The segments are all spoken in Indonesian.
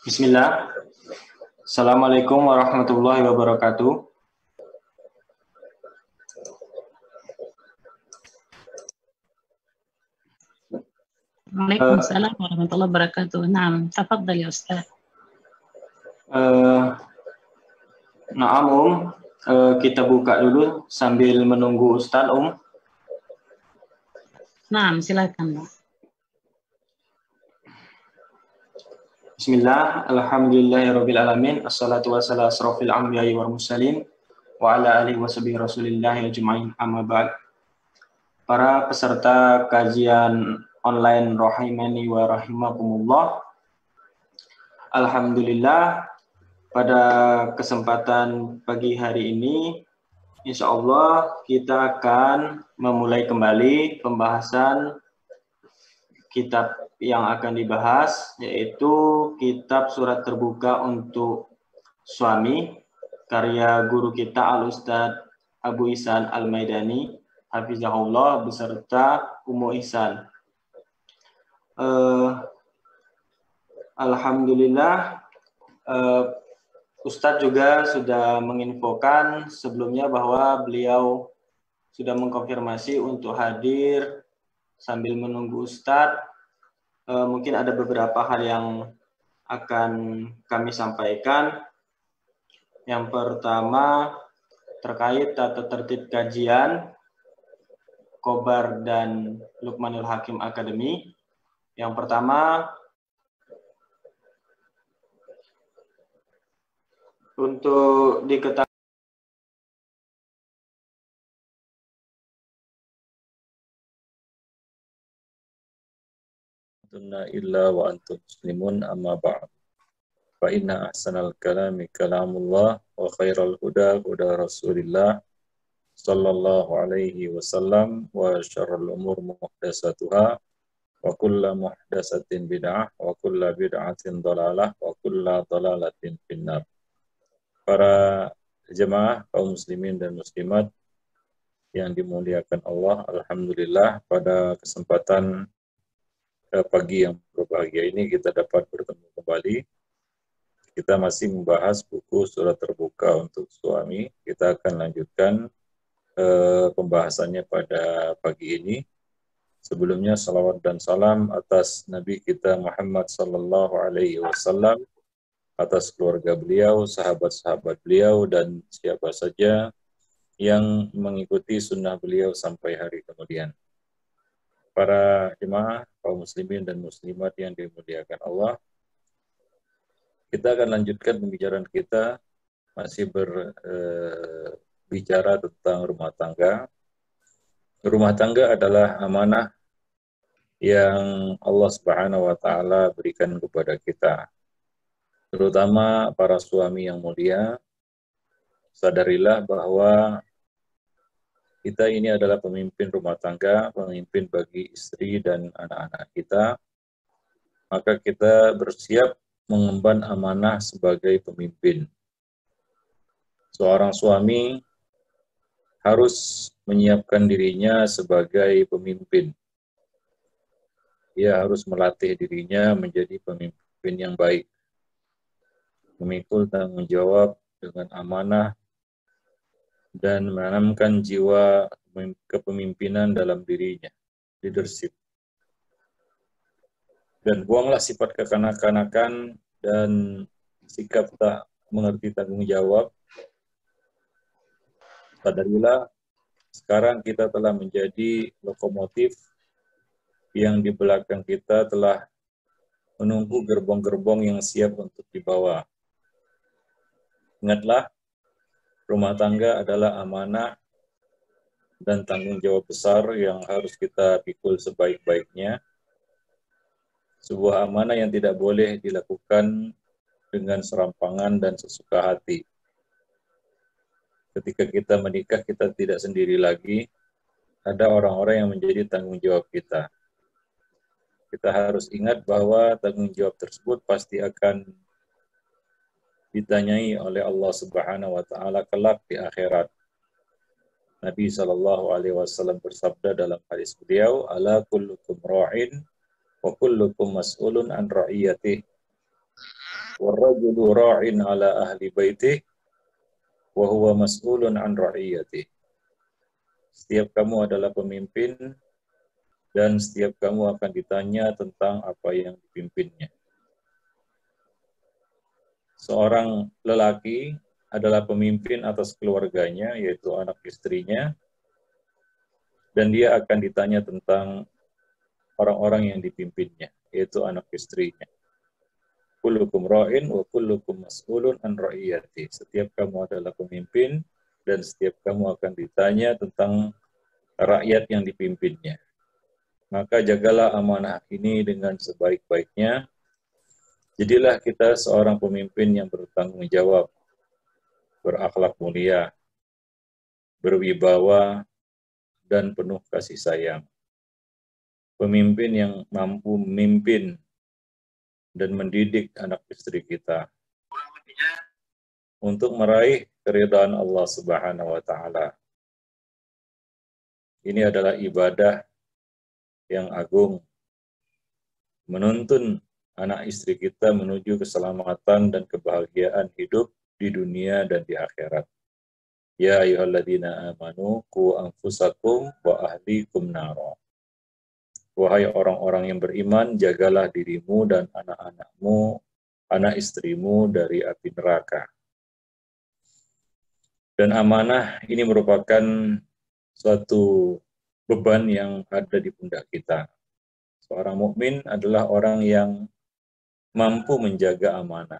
Bismillah. Assalamualaikum warahmatullahi wabarakatuh. Waalaikumsalam warahmatullahi wabarakatuh. Naam, tafadhal ya Ustaz. Naam, kita buka dulu sambil menunggu Ustaz, Naam, silakan, Pak. Bismillah, alhamdulillahirabbil alamin, assalatu wassalamu asrofil anbiya'i wal mursalin wa ala alihi washabihi rasulillahi ajma'in, amma ba'd. Para peserta kajian online rahimani wa rahimakumullah. Alhamdulillah, pada kesempatan pagi hari ini insya Allah kita akan memulai kembali pembahasan kitab yang akan dibahas, yaitu kitab Surat Terbuka untuk Suami, karya guru kita Al-Ustadz Abu Ihsan Al-Maidani hafizahullah beserta Ummu Ihsan. Alhamdulillah, Ustadz juga sudah menginfokan sebelumnya bahwa beliau sudah mengkonfirmasi untuk hadir. Sambil menunggu Ustadz, mungkin ada beberapa hal yang akan kami sampaikan. Yang pertama, terkait tata tertib kajian Khobar dan Luqmanul Hakim Academy. Yang pertama, untuk diketahui illa wa antum muslimun, amma ba'd. Fa inna ahsanal kalami kalamullah wa khairal huda huda Rasulillah sallallahu alaihi wasallam wa syarrul umur muhdatsatuha wa kullu muhdatsatin bid'ah wa kullu bid'atin dhalalah wa kullu dhalalatin finnar. Para jemaah kaum muslimin dan muslimat yang dimuliakan Allah, alhamdulillah pada kesempatan pagi yang berbahagia ini kita dapat bertemu kembali. Kita masih membahas buku Surat Terbuka untuk Suami. Kita akan lanjutkan pembahasannya pada pagi ini. Sebelumnya salawat dan salam atas Nabi kita Muhammad sallallahu alaihi wasallam, atas keluarga beliau, sahabat-sahabat beliau, dan siapa saja yang mengikuti sunnah beliau sampai hari kemudian. Para jemaah kaum muslimin dan muslimat yang dimuliakan Allah, kita akan lanjutkan pembicaraan kita, masih berbicara tentang rumah tangga. Rumah tangga adalah amanah yang Allah Subhanahu wa taala berikan kepada kita, terutama para suami yang mulia. Sadarilah bahwa kita ini adalah pemimpin rumah tangga, pemimpin bagi istri dan anak-anak kita. Maka kita bersiap mengemban amanah sebagai pemimpin. Seorang suami harus menyiapkan dirinya sebagai pemimpin. Dia harus melatih dirinya menjadi pemimpin yang baik, memikul tanggung jawab dengan amanah, dan menanamkan jiwa kepemimpinan dalam dirinya. leadership. Dan buanglah sifat kekanak-kanakan dan sikap tak mengerti tanggung jawab. Sadarilah, sekarang kita telah menjadi lokomotif yang di belakang kita telah menunggu gerbong-gerbong yang siap untuk dibawa. Ingatlah, rumah tangga adalah amanah dan tanggung jawab besar yang harus kita pikul sebaik-baiknya. Sebuah amanah yang tidak boleh dilakukan dengan serampangan dan sesuka hati. Ketika kita menikah, kita tidak sendiri lagi. Ada orang-orang yang menjadi tanggung jawab kita. Kita harus ingat bahwa tanggung jawab tersebut pasti akan ditanyai oleh Allah Subhanahu wa taala kelak di akhirat. Nabi SAW bersabda dalam hadis beliau, "Ala kullukum ra'in wa kullukum mas'ulun an ra'iyatih. War-rajulu ra'in ala ahli baitih wa huwa mas'ulun an ra'iyatih." Setiap kamu adalah pemimpin dan setiap kamu akan ditanya tentang apa yang dipimpinnya. Seorang lelaki adalah pemimpin atas keluarganya, yaitu anak istrinya, dan dia akan ditanya tentang orang-orang yang dipimpinnya, yaitu anak istrinya. Kullukum ra'in wa kullukum mas'ulun an ra'iyati. Setiap kamu adalah pemimpin dan setiap kamu akan ditanya tentang rakyat yang dipimpinnya. Maka jagalah amanah ini dengan sebaik-baiknya. Jadilah kita seorang pemimpin yang bertanggung jawab, berakhlak mulia, berwibawa, dan penuh kasih sayang. Pemimpin yang mampu memimpin dan mendidik anak istri kita untuk meraih keridhaan Allah Subhanahu wa taala. Ini adalah ibadah yang agung, menuntun anak istri kita menuju keselamatan dan kebahagiaan hidup di dunia dan di akhirat. Ya ayyuhalladzina amanu qu anfusakum wa ahlikum naro. Wahai orang-orang yang beriman, jagalah dirimu dan anak-anakmu, anak istrimu dari api neraka. Dan amanah ini merupakan suatu beban yang ada di pundak kita. Seorang mukmin adalah orang yang mampu menjaga amanah.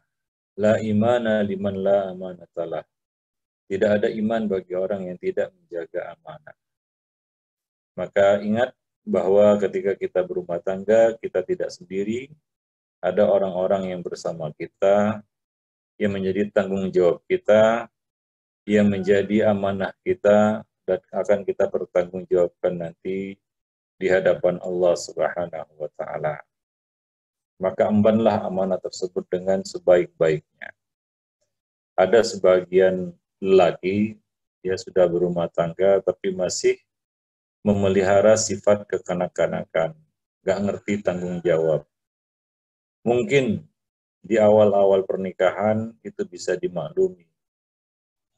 La imana liman la amanatalah. Tidak ada iman bagi orang yang tidak menjaga amanah. Maka ingat bahwa ketika kita berumah tangga, kita tidak sendiri. Ada orang-orang yang bersama kita, yang menjadi tanggung jawab kita, yang menjadi amanah kita, dan akan kita pertanggungjawabkan nanti di hadapan Allah Subhanahu wa taala. Maka embanlah amanah tersebut dengan sebaik-baiknya. Ada sebagian lelaki, dia sudah berumah tangga tapi masih memelihara sifat kekanak-kanakan, gak ngerti tanggung jawab. Mungkin di awal-awal pernikahan itu bisa dimaklumi,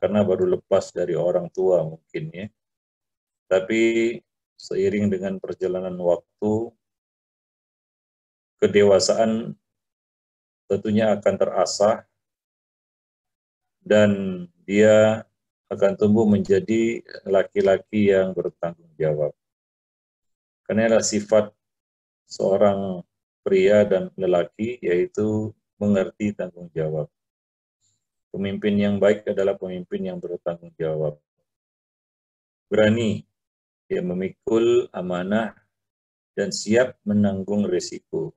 karena baru lepas dari orang tua mungkin ya. Tapi seiring dengan perjalanan waktu, kedewasaan tentunya akan terasah dan dia akan tumbuh menjadi laki-laki yang bertanggung jawab. Karena sifat seorang pria dan lelaki yaitu mengerti tanggung jawab. Pemimpin yang baik adalah pemimpin yang bertanggung jawab. Berani dia memikul amanah dan siap menanggung risiko.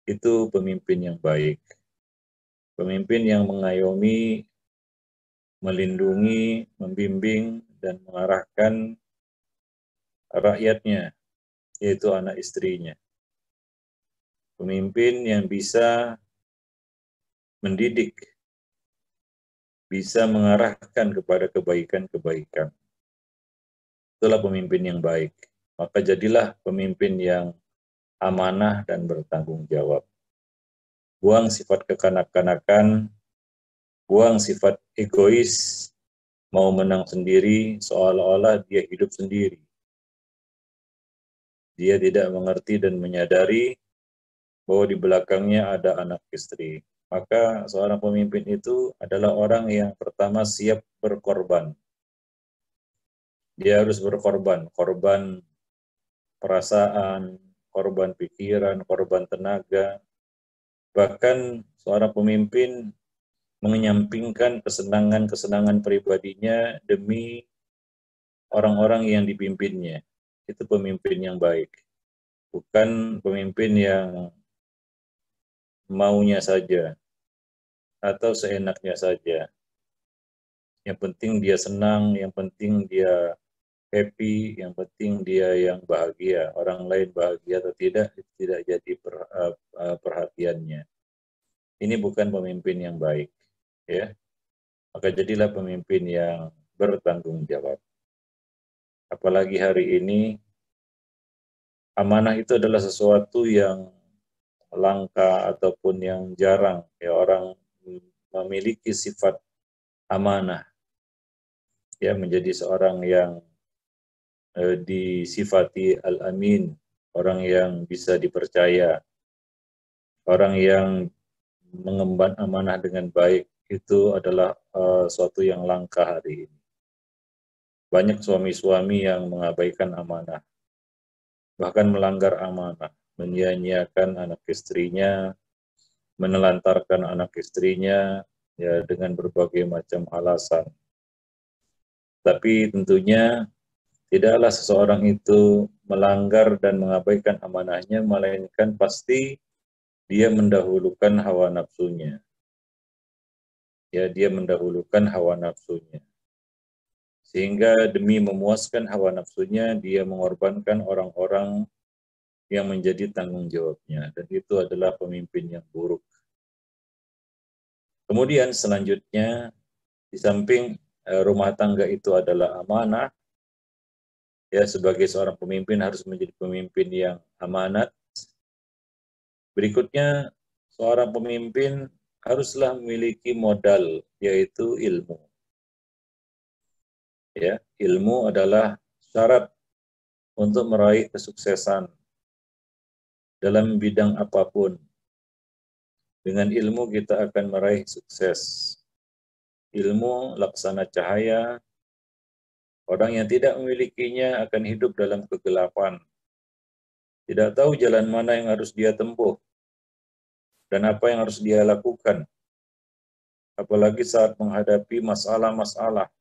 Itu pemimpin yang baik. Pemimpin yang mengayomi, melindungi, membimbing, dan mengarahkan rakyatnya, yaitu anak istrinya. Pemimpin yang bisa mendidik, bisa mengarahkan kepada kebaikan-kebaikan. Itulah pemimpin yang baik. Maka jadilah pemimpin yang amanah dan bertanggung jawab. Buang sifat kekanak-kanakan, buang sifat egois, mau menang sendiri, seolah-olah dia hidup sendiri. Dia tidak mengerti dan menyadari bahwa di belakangnya ada anak istri. Maka seorang pemimpin itu adalah orang yang pertama siap berkorban. Dia harus berkorban, korban perasaan, korban pikiran, korban tenaga. Bahkan seorang pemimpin menyampingkan kesenangan-kesenangan pribadinya demi orang-orang yang dipimpinnya. Itu pemimpin yang baik. Bukan pemimpin yang maunya saja atau seenaknya saja. Yang penting dia senang, yang penting dia happy, yang penting dia yang bahagia. Orang lain bahagia atau tidak, itu tidak jadi perhatiannya. Ini bukan pemimpin yang baik, ya. Maka jadilah pemimpin yang bertanggung jawab. Apalagi hari ini, amanah itu adalah sesuatu yang langka ataupun yang jarang, ya, orang memiliki sifat amanah, ya, menjadi seorang yang disifati al-amin, orang yang bisa dipercaya, orang yang mengemban amanah dengan baik. Itu adalah suatu yang langka hari ini. Banyak suami-suami yang mengabaikan amanah, bahkan melanggar amanah, menyia-nyiakan anak istrinya, menelantarkan anak istrinya, ya, dengan berbagai macam alasan. Tapi tentunya tidaklah seseorang itu melanggar dan mengabaikan amanahnya, melainkan pasti dia mendahulukan hawa nafsunya. Ya, dia mendahulukan hawa nafsunya. Sehingga demi memuaskan hawa nafsunya, dia mengorbankan orang-orang yang menjadi tanggung jawabnya. Dan itu adalah pemimpin yang buruk. Kemudian selanjutnya, di samping rumah tangga itu adalah amanah, ya, sebagai seorang pemimpin harus menjadi pemimpin yang amanat. Berikutnya, seorang pemimpin haruslah memiliki modal, yaitu ilmu. Ya, ilmu adalah syarat untuk meraih kesuksesan dalam bidang apapun. Dengan ilmu kita akan meraih sukses. Ilmu laksana cahaya. Orang yang tidak memilikinya akan hidup dalam kegelapan. Tidak tahu jalan mana yang harus dia tempuh dan apa yang harus dia lakukan. Apalagi saat menghadapi masalah-masalah.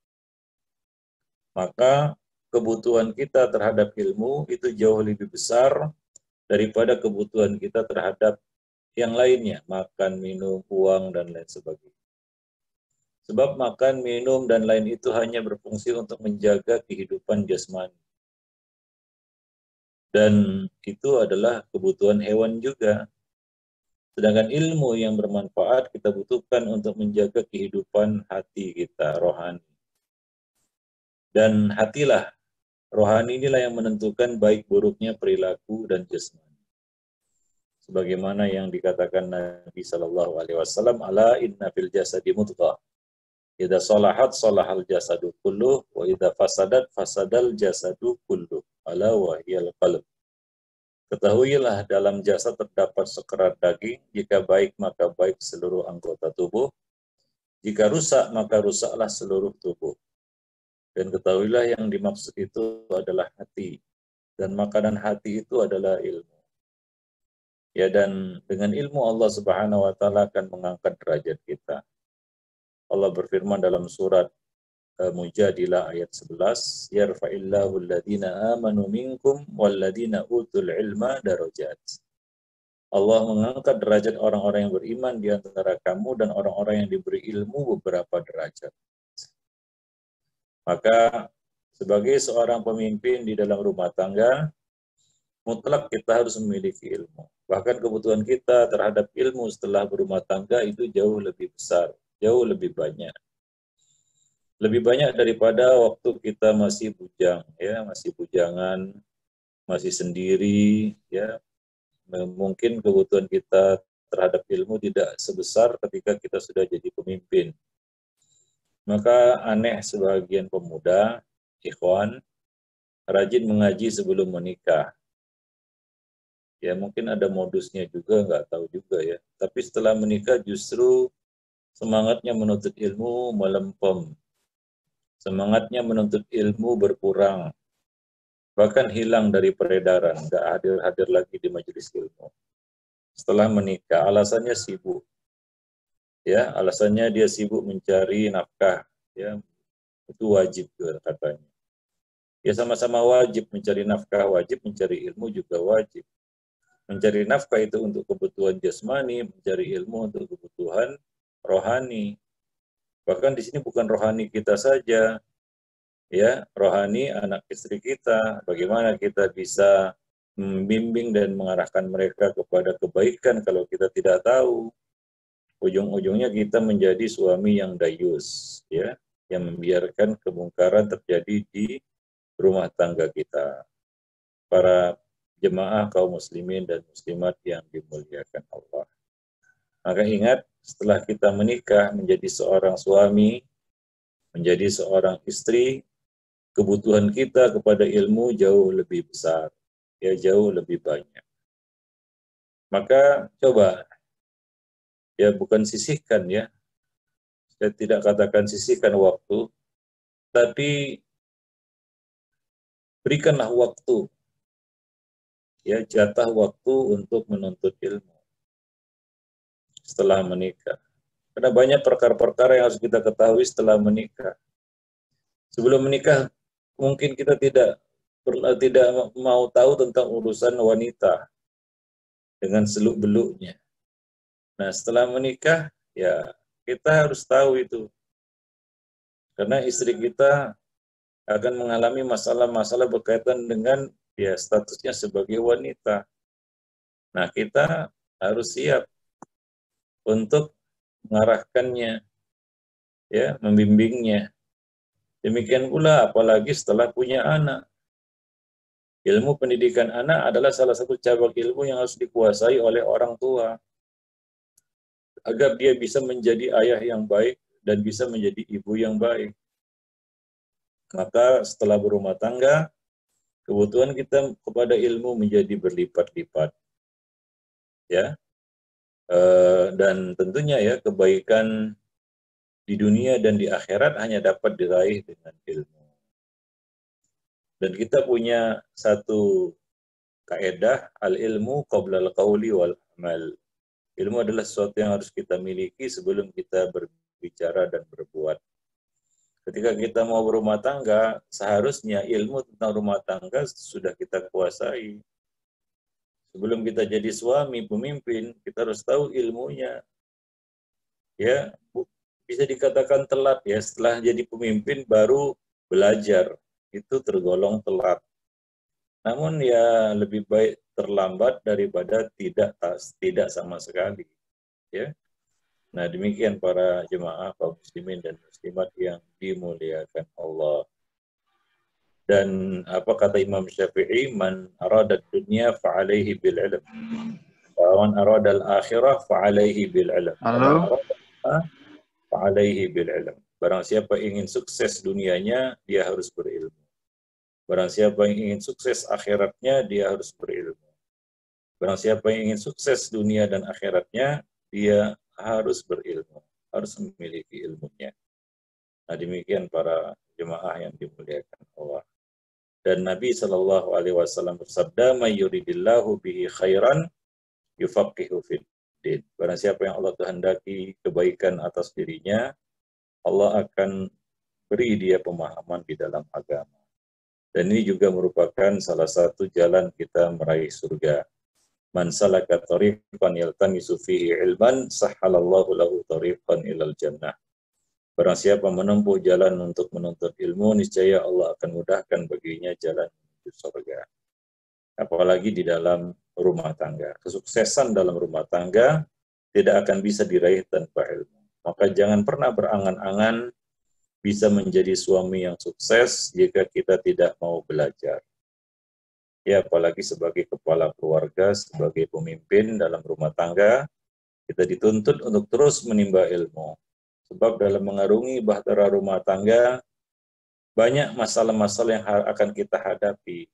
Maka kebutuhan kita terhadap ilmu itu jauh lebih besar daripada kebutuhan kita terhadap yang lainnya, makan, minum, uang, dan lain sebagainya. Sebab makan, minum, dan lain itu hanya berfungsi untuk menjaga kehidupan jasmani. Dan itu adalah kebutuhan hewan juga. Sedangkan ilmu yang bermanfaat kita butuhkan untuk menjaga kehidupan hati kita, rohani. Dan hatilah, rohani inilah yang menentukan baik buruknya perilaku dan jasmani. Sebagaimana yang dikatakan Nabi SAW, ala inna fil jasadi mudghah. Idza salahat salahal jasadu kulluh wa idza fasadat fasadal jasadu kulluh. Ala wa hiyal qalb. Ketahuilah dalam jasad terdapat sekerat daging, jika baik maka baik seluruh anggota tubuh, jika rusak maka rusaklah seluruh tubuh. Dan ketahuilah yang dimaksud itu adalah hati. Dan makanan hati itu adalah ilmu. Ya, dan dengan ilmu Allah Subhanahu wa taala akan mengangkat derajat kita. Allah berfirman dalam surat Mujadilah ayat 11, yarfa'illahu alladhina amanu minkum walladhina utul ilma darajat. Allah mengangkat derajat orang-orang yang beriman di antara kamu dan orang-orang yang diberi ilmu beberapa derajat. Maka sebagai seorang pemimpin di dalam rumah tangga, mutlak kita harus memiliki ilmu. Bahkan kebutuhan kita terhadap ilmu setelah berumah tangga itu jauh lebih besar, jauh lebih banyak. Lebih banyak daripada waktu kita masih bujang, ya, masih bujangan, masih sendiri, ya. Mungkin kebutuhan kita terhadap ilmu tidak sebesar ketika kita sudah jadi pemimpin. Maka aneh sebagian pemuda, ikhwan, rajin mengaji sebelum menikah. Ya mungkin ada modusnya juga, nggak tahu juga ya. Tapi setelah menikah justru semangatnya menuntut ilmu melempem. Semangatnya menuntut ilmu berkurang. Bahkan hilang dari peredaran, nggak hadir-hadir lagi di majelis ilmu. Setelah menikah, alasannya sibuk. Ya, alasannya dia sibuk mencari nafkah. Ya, itu wajib katanya. Ya sama-sama wajib mencari nafkah, wajib mencari ilmu juga wajib. Mencari nafkah itu untuk kebutuhan jasmani, mencari ilmu untuk kebutuhan rohani. Bahkan di sini bukan rohani kita saja, ya, rohani anak istri kita. Bagaimana kita bisa membimbing dan mengarahkan mereka kepada kebaikan kalau kita tidak tahu. Ujung-ujungnya kita menjadi suami yang dayus, ya, yang membiarkan kemungkaran terjadi di rumah tangga kita. Para jemaah kaum muslimin dan muslimat yang dimuliakan Allah. Maka ingat, setelah kita menikah menjadi seorang suami, menjadi seorang istri, kebutuhan kita kepada ilmu jauh lebih besar, ya jauh lebih banyak. Maka coba, ya bukan sisihkan ya, saya tidak katakan sisihkan waktu, tapi berikanlah waktu, ya jatah waktu untuk menuntut ilmu setelah menikah. Karena banyak perkara-perkara yang harus kita ketahui setelah menikah. Sebelum menikah, mungkin kita tidak mau tahu tentang urusan wanita dengan seluk-beluknya. Nah, setelah menikah, ya kita harus tahu itu. Karena istri kita akan mengalami masalah-masalah berkaitan dengan ya statusnya sebagai wanita. Nah, kita harus siap untuk mengarahkannya, ya, membimbingnya. Demikian pula apalagi setelah punya anak. Ilmu pendidikan anak adalah salah satu cabang ilmu yang harus dikuasai oleh orang tua agar dia bisa menjadi ayah yang baik dan bisa menjadi ibu yang baik. Maka setelah berumah tangga, kebutuhan kita kepada ilmu menjadi berlipat-lipat. Ya. Dan tentunya ya kebaikan di dunia dan di akhirat hanya dapat diraih dengan ilmu. Dan kita punya satu kaidah, al-ilmu qabla al-qawli wal amal. Ilmu adalah sesuatu yang harus kita miliki sebelum kita berbicara dan berbuat. Ketika kita mau berumah tangga, seharusnya ilmu tentang rumah tangga sudah kita kuasai. Sebelum kita jadi suami, pemimpin, kita harus tahu ilmunya. Ya, bisa dikatakan telat ya, setelah jadi pemimpin baru belajar. Itu tergolong telat. Namun ya lebih baik terlambat daripada tidak sama sekali. Ya. Nah, demikian para jemaah kaum muslimin dan muslimat yang dimuliakan Allah. Dan apa kata Imam Syafi'i, man arada dunya fa'alaihi bil ilm. Wa man arada al-akhirah fa'alaihi bil ilm. Halo. Fa'alaihi bil ilm. Barang siapa ingin sukses dunianya, dia harus berilmu. Barang siapa yang ingin sukses akhiratnya, dia harus berilmu. Barang siapa yang ingin sukses dunia dan akhiratnya, dia harus berilmu, harus memiliki ilmunya. Nah, demikian para jemaah yang dimuliakan Allah. Dan Nabi SAW bersabda, "May yuridillahu bihi khairan yufaqihu fid din." Barang siapa yang Allah kehendaki kebaikan atas dirinya, Allah akan beri dia pemahaman di dalam agama. Dan ini juga merupakan salah satu jalan kita meraih surga. Man salaka tariqan yaltamisu fihi ilman sahhalallahu lahu tariqan ilal jannah. Barang siapa menempuh jalan untuk menuntut ilmu, niscaya Allah akan mudahkan baginya jalan menuju surga. Apalagi di dalam rumah tangga. Kesuksesan dalam rumah tangga tidak akan bisa diraih tanpa ilmu. Maka jangan pernah berangan-angan bisa menjadi suami yang sukses jika kita tidak mau belajar. Ya, apalagi sebagai kepala keluarga, sebagai pemimpin dalam rumah tangga, kita dituntut untuk terus menimba ilmu. Sebab dalam mengarungi bahtera rumah tangga, banyak masalah-masalah yang akan kita hadapi,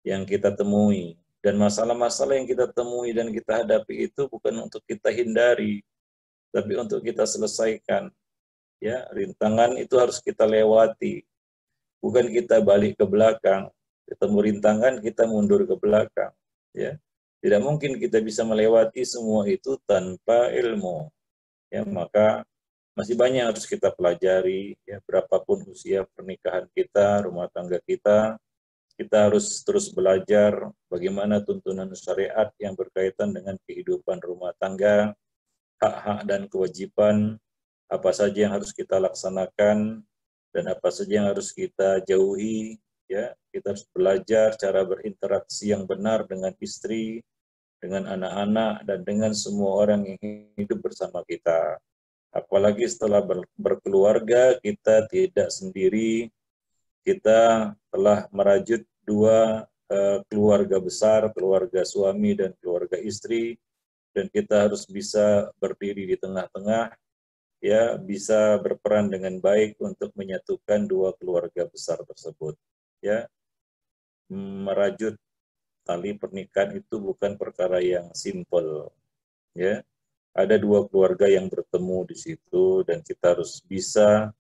yang kita temui. Dan masalah-masalah yang kita temui dan kita hadapi itu bukan untuk kita hindari, tapi untuk kita selesaikan. Ya, rintangan itu harus kita lewati, bukan kita balik ke belakang. Ketemu rintangan kita mundur ke belakang. Ya, tidak mungkin kita bisa melewati semua itu tanpa ilmu. Ya, maka masih banyak yang harus kita pelajari. Ya, berapapun usia pernikahan kita, rumah tangga kita harus terus belajar bagaimana tuntunan syariat yang berkaitan dengan kehidupan rumah tangga, hak-hak dan kewajiban, apa saja yang harus kita laksanakan, dan apa saja yang harus kita jauhi. Ya, kita harus belajar cara berinteraksi yang benar dengan istri, dengan anak-anak, dan dengan semua orang yang hidup bersama kita. Apalagi setelah berkeluarga, kita tidak sendiri, kita telah merajut dua keluarga besar, keluarga suami dan keluarga istri, dan kita harus bisa berdiri di tengah-tengah, ya, bisa berperan dengan baik untuk menyatukan dua keluarga besar tersebut. Ya, merajut tali pernikahan itu bukan perkara yang simpel. Ya, ada dua keluarga yang bertemu di situ dan kita harus bisa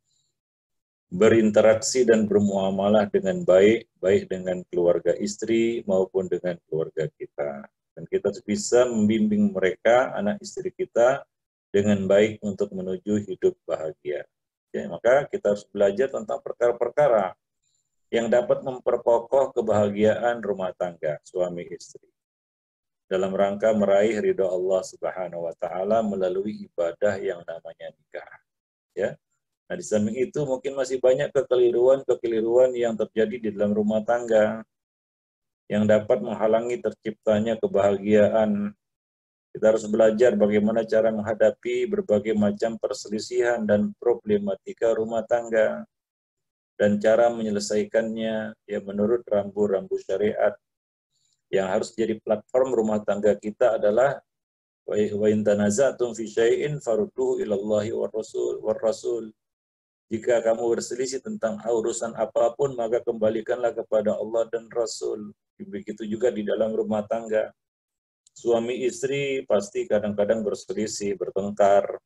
berinteraksi dan bermuamalah dengan baik, baik dengan keluarga istri maupun dengan keluarga kita. Dan kita bisa membimbing mereka, anak istri kita, dengan baik untuk menuju hidup bahagia. Ya, maka kita harus belajar tentang perkara-perkara yang dapat memperkokoh kebahagiaan rumah tangga suami istri dalam rangka meraih ridha Allah Subhanahu wa taala melalui ibadah yang namanya nikah. Ya. Nah, di samping itu mungkin masih banyak kekeliruan yang terjadi di dalam rumah tangga yang dapat menghalangi terciptanya kebahagiaan. Kita harus belajar bagaimana cara menghadapi berbagai macam perselisihan dan problematika rumah tangga dan cara menyelesaikannya ya menurut rambu-rambu syariat. Yang harus jadi platform rumah tangga kita adalah wa in tanaza'tum fi syai'in farudduhu ilallahi war rasul. Jika kamu berselisih tentang urusan apapun, maka kembalikanlah kepada Allah dan Rasul. Begitu juga di dalam rumah tangga. Suami istri pasti kadang-kadang berselisih, bertengkar.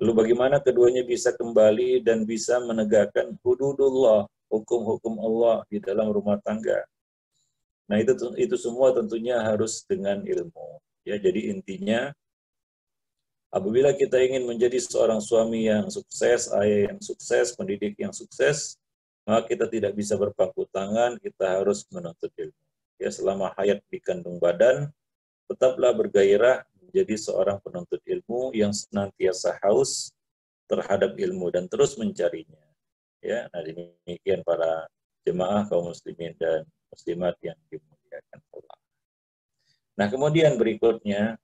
Lalu bagaimana keduanya bisa kembali dan bisa menegakkan hududullah, hukum-hukum Allah di dalam rumah tangga. Nah, itu semua tentunya harus dengan ilmu. Ya, jadi intinya apabila kita ingin menjadi seorang suami yang sukses, ayah yang sukses, pendidik yang sukses, maka kita tidak bisa berpangku tangan, kita harus menuntut ilmu. Ya, selama hayat di kandung badan, tetaplah bergairah menjadi seorang penuntut ilmu yang senantiasa haus terhadap ilmu dan terus mencarinya. Ya, nah demikian para jemaah kaum muslimin dan muslimat yang dimuliakan Allah. Nah, kemudian berikutnya,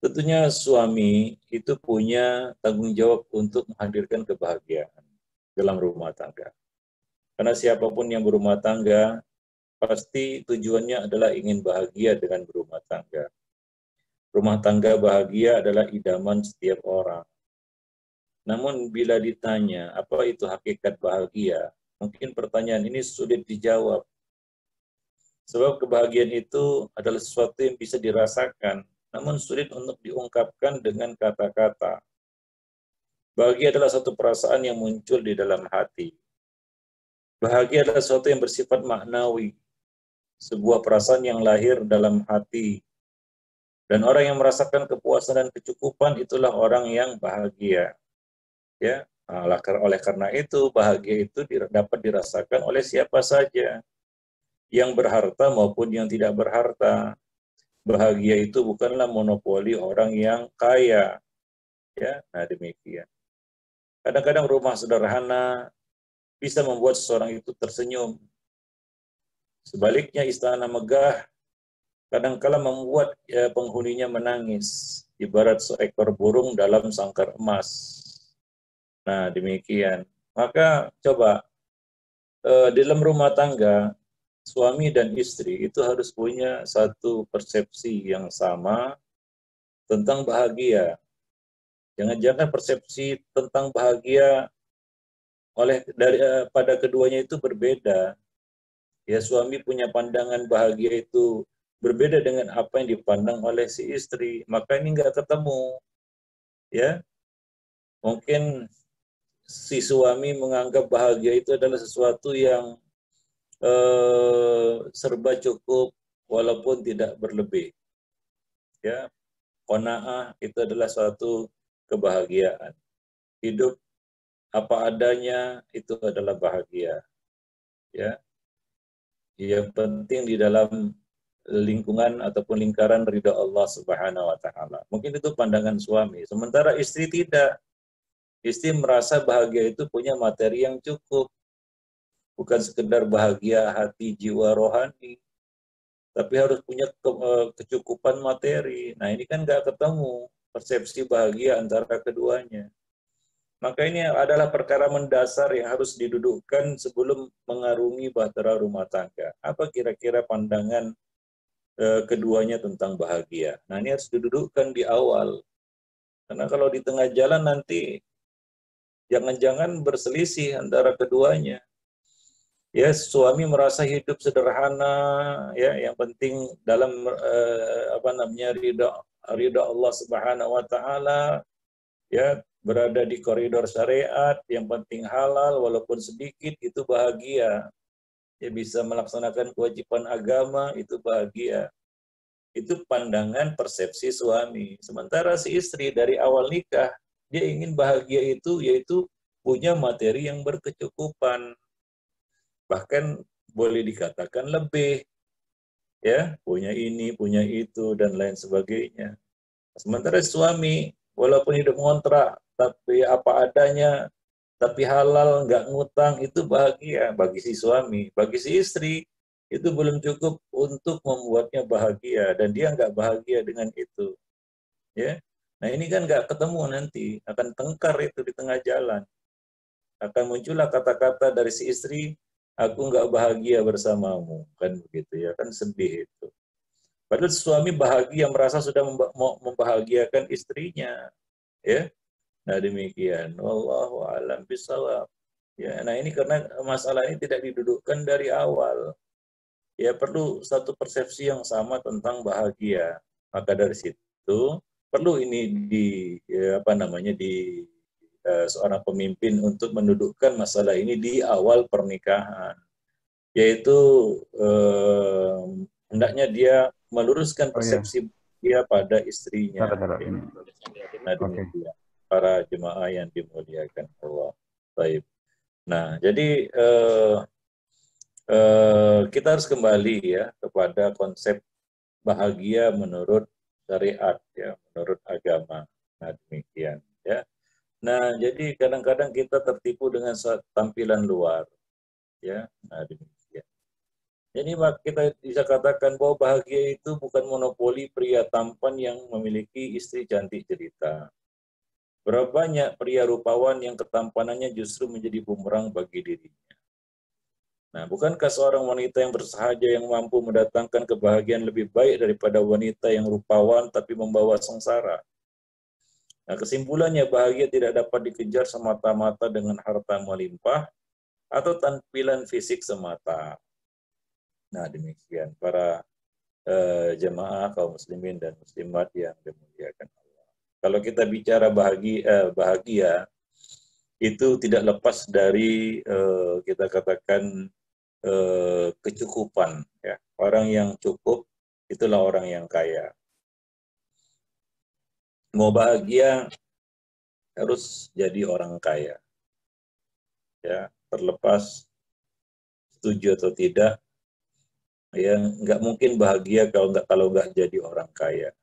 tentunya suami itu punya tanggung jawab untuk menghadirkan kebahagiaan dalam rumah tangga. Karena siapapun yang berumah tangga, pasti tujuannya adalah ingin bahagia dengan berumah tangga. Rumah tangga bahagia adalah idaman setiap orang. Namun bila ditanya, apa itu hakikat bahagia? Mungkin pertanyaan ini sulit dijawab. Sebab kebahagiaan itu adalah sesuatu yang bisa dirasakan, namun sulit untuk diungkapkan dengan kata-kata. Bahagia adalah satu perasaan yang muncul di dalam hati. Bahagia adalah sesuatu yang bersifat maknawi, sebuah perasaan yang lahir dalam hati. Dan orang yang merasakan kepuasan dan kecukupan itulah orang yang bahagia. Ya, oleh karena itu bahagia itu dapat dirasakan oleh siapa saja, yang berharta maupun yang tidak berharta. Bahagia itu bukanlah monopoli orang yang kaya. Ya, nah demikian. Kadang-kadang rumah sederhana bisa membuat seseorang itu tersenyum. Sebaliknya istana megah kadang-kala membuat penghuninya menangis, ibarat seekor burung dalam sangkar emas. Nah demikian. Maka coba di dalam rumah tangga suami dan istri itu harus punya satu persepsi yang sama tentang bahagia. Jangan-jangan persepsi tentang bahagia pada keduanya itu berbeda. Ya, suami punya pandangan bahagia itu berbeda dengan apa yang dipandang oleh si istri. Maka ini nggak ketemu. Ya, mungkin si suami menganggap bahagia itu adalah sesuatu yang serba cukup walaupun tidak berlebih. Ya, qanaah itu adalah suatu kebahagiaan. Hidup apa adanya itu adalah bahagia. Ya, yang penting di dalam lingkungan ataupun lingkaran ridha Allah Subhanahu wa taala. Mungkin itu pandangan suami. Sementara istri tidak. Istri merasa bahagia itu punya materi yang cukup. Bukan sekedar bahagia hati, jiwa, rohani. Tapi harus punya kecukupan materi. Nah, ini kan nggak ketemu persepsi bahagia antara keduanya. Maka ini adalah perkara mendasar yang harus didudukkan sebelum mengarungi bahtera rumah tangga. Apa kira-kira pandangan keduanya tentang bahagia? Nah, ini harus didudukkan di awal. Karena kalau di tengah jalan nanti jangan-jangan berselisih antara keduanya. Ya, suami merasa hidup sederhana, ya, yang penting dalam ridha Allah Subhanahu wa taala, ya, berada di koridor syariat, yang penting halal walaupun sedikit itu bahagia. Ya, bisa melaksanakan kewajiban agama itu bahagia. Itu pandangan persepsi suami. Sementara si istri dari awal nikah, dia ingin bahagia itu yaitu punya materi yang berkecukupan. Bahkan boleh dikatakan lebih, ya, punya ini, punya itu, dan lain sebagainya. Sementara suami, walaupun hidup ngontrak, tapi apa adanya, tapi halal, nggak ngutang, itu bahagia bagi si suami. Bagi si istri, itu belum cukup untuk membuatnya bahagia, dan dia nggak bahagia dengan itu. Ya, nah ini kan nggak ketemu nanti, akan tengkar itu di tengah jalan. Akan muncullah kata-kata dari si istri, aku nggak bahagia bersamamu, kan begitu ya, kan sedih itu. Padahal suami bahagia, merasa sudah membahagiakan istrinya, ya. Nah demikian, wallahu a'lam bishawab. Ya, nah ini karena masalah ini tidak didudukkan dari awal. Ya, perlu satu persepsi yang sama tentang bahagia. Maka dari situ perlu ini seorang pemimpin untuk mendudukkan masalah ini di awal pernikahan, yaitu hendaknya dia meluruskan persepsi dia pada istrinya. Nah, demikian para jemaah yang dimuliakan Allah. Baik. Nah, jadi kita harus kembali ya kepada konsep bahagia menurut syariat, ya, menurut agama. Nah, demikian ya. Nah, jadi kadang-kadang kita tertipu dengan tampilan luar, ya. Nah, demikian. Jadi kita bisa katakan bahwa bahagia itu bukan monopoli pria tampan yang memiliki istri cantik jelita. Berapa banyak pria rupawan yang ketampanannya justru menjadi bumerang bagi dirinya. Nah, bukankah seorang wanita yang bersahaja yang mampu mendatangkan kebahagiaan lebih baik daripada wanita yang rupawan tapi membawa sengsara? Nah, kesimpulannya bahagia tidak dapat dikejar semata-mata dengan harta melimpah atau tampilan fisik semata. Nah, demikian para jemaah kaum muslimin dan muslimat yang dimuliakan Allah. Kalau kita bicara bahagia itu tidak lepas dari kita katakan kecukupan, ya. Orang yang cukup itulah orang yang kaya. Mau bahagia harus jadi orang kaya, ya, terlepas setuju atau tidak, ya, nggak mungkin bahagia kalau nggak jadi orang kaya.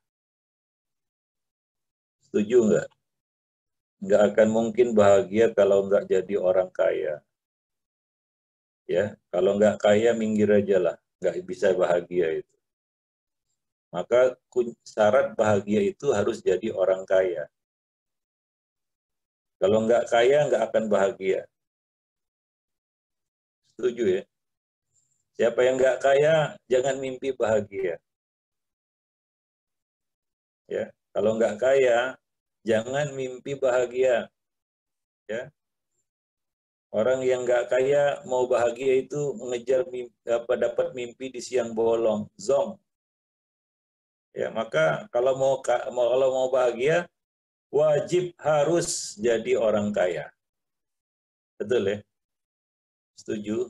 Setuju nggak? Nggak akan mungkin bahagia kalau nggak jadi orang kaya. Ya, kalau nggak kaya minggir aja lah, nggak bisa bahagia itu. Maka syarat bahagia itu harus jadi orang kaya. Kalau nggak kaya nggak akan bahagia. Setuju ya? Siapa yang nggak kaya jangan mimpi bahagia. Ya, kalau nggak kaya jangan mimpi bahagia. Ya, Orang yang nggak kaya mau bahagia itu mengejar mimpi, dapat mimpi di siang bolong, zong. Ya, maka kalau mau bahagia wajib harus jadi orang kaya. Betul ya? Setuju?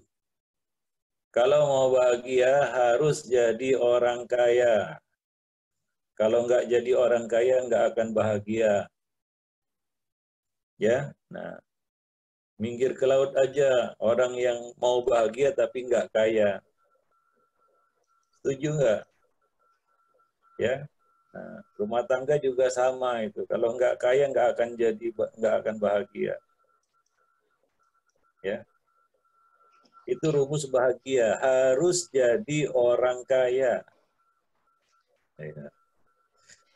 Kalau mau bahagia harus jadi orang kaya. Kalau nggak jadi orang kaya nggak akan bahagia. Ya, nah minggir ke laut aja orang yang mau bahagia tapi nggak kaya. Setuju nggak? Ya, nah, rumah tangga juga sama itu. Kalau nggak kaya nggak akan bahagia. Ya, itu rumus bahagia. Harus jadi orang kaya. Ya.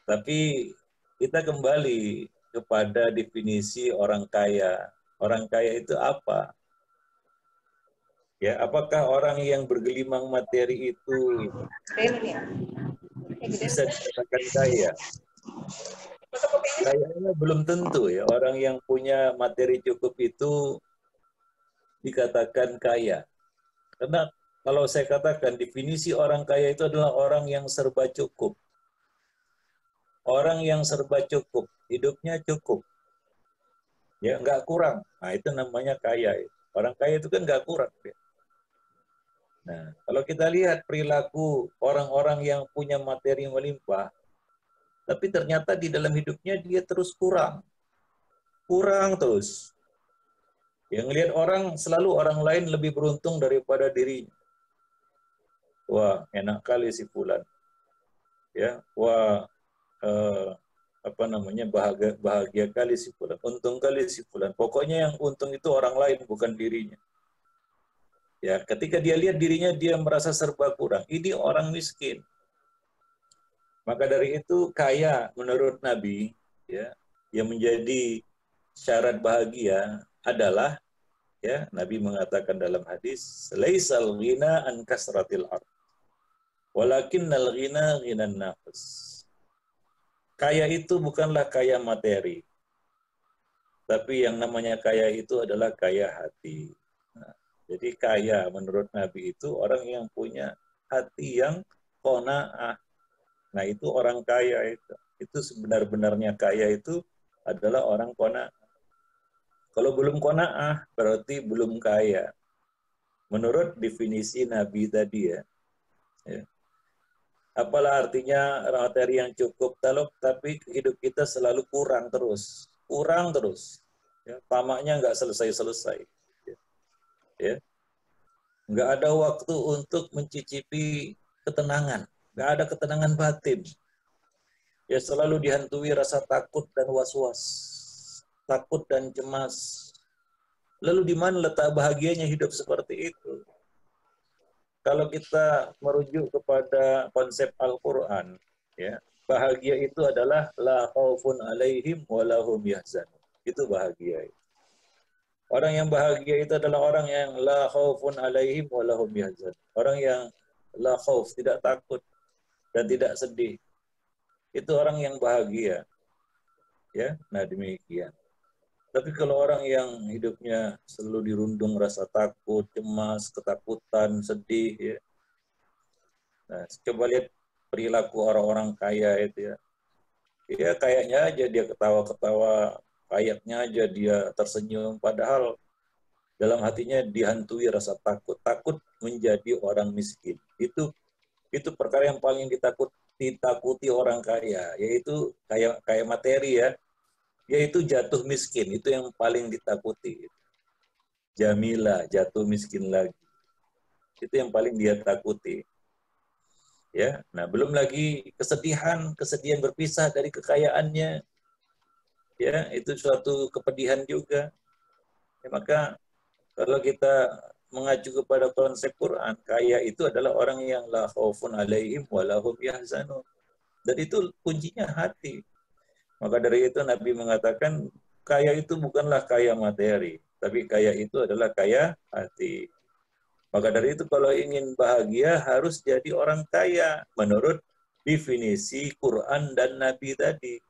Tapi kita kembali kepada definisi orang kaya. Orang kaya itu apa? Ya, apakah orang yang bergelimang materi itu bisa dikatakan kaya? Kayaknya belum tentu ya. Orang yang punya materi cukup itu dikatakan kaya. Karena kalau saya katakan definisi orang kaya itu adalah orang yang serba cukup. Orang yang serba cukup, hidupnya cukup. Ya, nggak kurang. Nah, itu namanya kaya. Orang kaya itu kan nggak kurang. Ya. Nah, kalau kita lihat perilaku orang-orang yang punya materi melimpah, tapi ternyata di dalam hidupnya dia terus kurang. Kurang terus. Yang lihat orang, selalu orang lain lebih beruntung daripada dirinya. Wah, enak kali si fulan. Ya, wah, bahagia kali si fulan, untung kali si fulan. Pokoknya yang untung itu orang lain, bukan dirinya. Ya, ketika dia lihat dirinya, dia merasa serba kurang. Ini orang miskin. Maka dari itu kaya menurut Nabi, ya, yang menjadi syarat bahagia adalah, ya, Nabi mengatakan dalam hadis, laisal ghina an kasratil ard, walakinnal ghina ghinan nafs. Kaya itu bukanlah kaya materi, tapi yang namanya kaya itu adalah kaya hati. Nah, jadi kaya menurut Nabi itu orang yang punya hati yang qanaah. Nah, itu orang kaya itu. Itu sebenar-benarnya kaya itu adalah orang qanaah. Kalau belum qanaah berarti belum kaya. Menurut definisi Nabi tadi ya. Apalah artinya materi yang cukup, tapi hidup kita selalu kurang terus. Kurang terus. Ya, tamaknya nggak selesai-selesai. Ya. Nggak ada waktu untuk mencicipi ketenangan. Nggak ada ketenangan batin. Ya, selalu dihantui rasa takut dan was-was. Takut dan cemas. Lalu di mana letak bahagianya hidup seperti itu? Kalau kita merujuk kepada konsep Al-Quran, ya, bahagia itu adalah la khaufun alaihim wa lahum yahzanun. Itu bahagia. Orang yang bahagia itu adalah orang yang la khaufun alaihim wa lahum yahzanun. Orang yang la khauf, tidak takut dan tidak sedih. Itu orang yang bahagia. Ya, nah demikian. Tapi kalau orang yang hidupnya selalu dirundung rasa takut, cemas, ketakutan, sedih, ya. Nah, coba lihat perilaku orang-orang kaya itu ya. Ya kayaknya aja dia ketawa-ketawa, kayaknya aja dia tersenyum, padahal dalam hatinya dihantui rasa takut. Takut menjadi orang miskin. Itu perkara yang paling ditakuti orang kaya, yaitu kayak materi ya. Yaitu jatuh miskin, itu yang paling ditakuti. Jamilah, jatuh miskin lagi. Itu yang paling dia takuti. Ya, nah belum lagi kesedihan berpisah dari kekayaannya. Ya, itu suatu kepedihan juga. Ya, maka kalau kita mengacu kepada konsep Quran, kaya itu adalah orang yang la khaufun alaihim wa lahum yahzanun. Dan itu kuncinya hati. Maka dari itu Nabi mengatakan kaya itu bukanlah kaya materi, tapi kaya itu adalah kaya hati. Maka dari itu kalau ingin bahagia harus jadi orang kaya menurut definisi Quran dan Nabi tadi.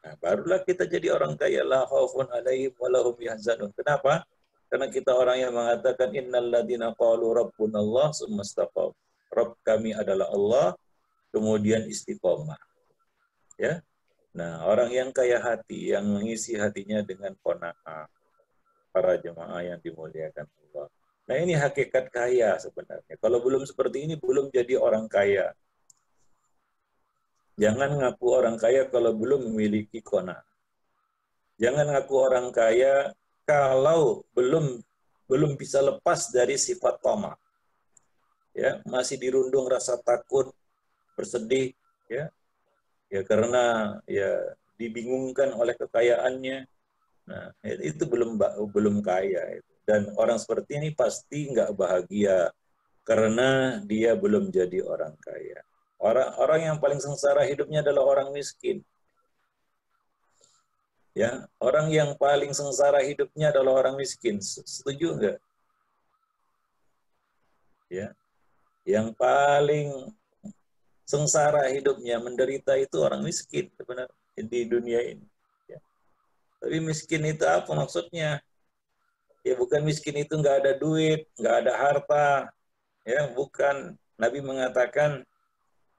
Nah, barulah kita jadi orang kaya, la khaufun alaihim wa lahum yahzanun. Kenapa? Karena kita orang yang mengatakan innal ladzina qalu rabbunallah tsumma istaqamu. Rabb kami adalah Allah, kemudian istiqomah. Ya. Nah, orang yang kaya hati, yang mengisi hatinya dengan qanaah, para jemaah yang dimuliakan Allah. Nah, ini hakikat kaya sebenarnya. Kalau belum seperti ini, belum jadi orang kaya. Jangan ngaku orang kaya kalau belum memiliki qanaah. Jangan ngaku orang kaya kalau belum bisa lepas dari sifat tamak. Ya, masih dirundung rasa takut, bersedih, ya. Ya karena ya dibingungkan oleh kekayaannya. Nah, itu belum kaya itu. Dan orang seperti ini pasti nggak bahagia karena dia belum jadi orang kaya. Orang yang paling sengsara hidupnya adalah orang miskin. Ya, orang yang paling sengsara hidupnya adalah orang miskin. Setuju nggak? Ya, yang paling sengsara hidupnya, menderita itu orang miskin sebenarnya di dunia ini. Ya. Tapi miskin itu apa maksudnya? Ya bukan miskin itu nggak ada duit, nggak ada harta. Ya bukan. Nabi mengatakan,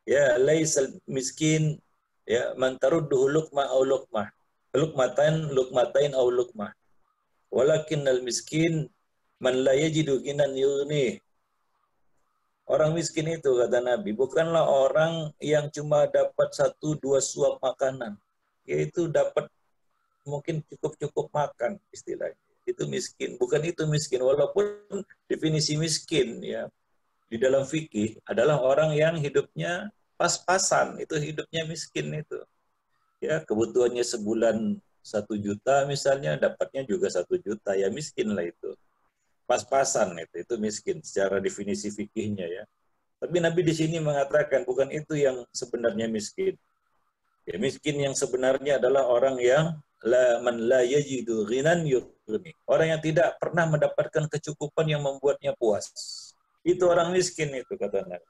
ya laisal miskin, ya man tarudduhu luqma au luqmah. Luqmatain au luqmah. Walakinnal miskin man la yajidu ghinan yughnih. Orang miskin itu, kata Nabi, bukanlah orang yang cuma dapat 1-2 suap makanan. Yaitu dapat mungkin cukup-cukup makan, istilahnya. Itu miskin. Bukan itu miskin. Walaupun definisi miskin, ya, di dalam fikih adalah orang yang hidupnya pas-pasan. Itu hidupnya miskin itu. Ya, kebutuhannya sebulan 1 juta misalnya, dapatnya juga 1 juta. Ya miskin lah itu. Pas-pasan itu miskin secara definisi fikihnya ya. Tapi Nabi di sini mengatakan bukan itu yang sebenarnya miskin. Ya, miskin yang sebenarnya adalah orang yang man la yajidu ghinan yughni. Orang yang tidak pernah mendapatkan kecukupan yang membuatnya puas. Itu orang miskin itu kata Nabi.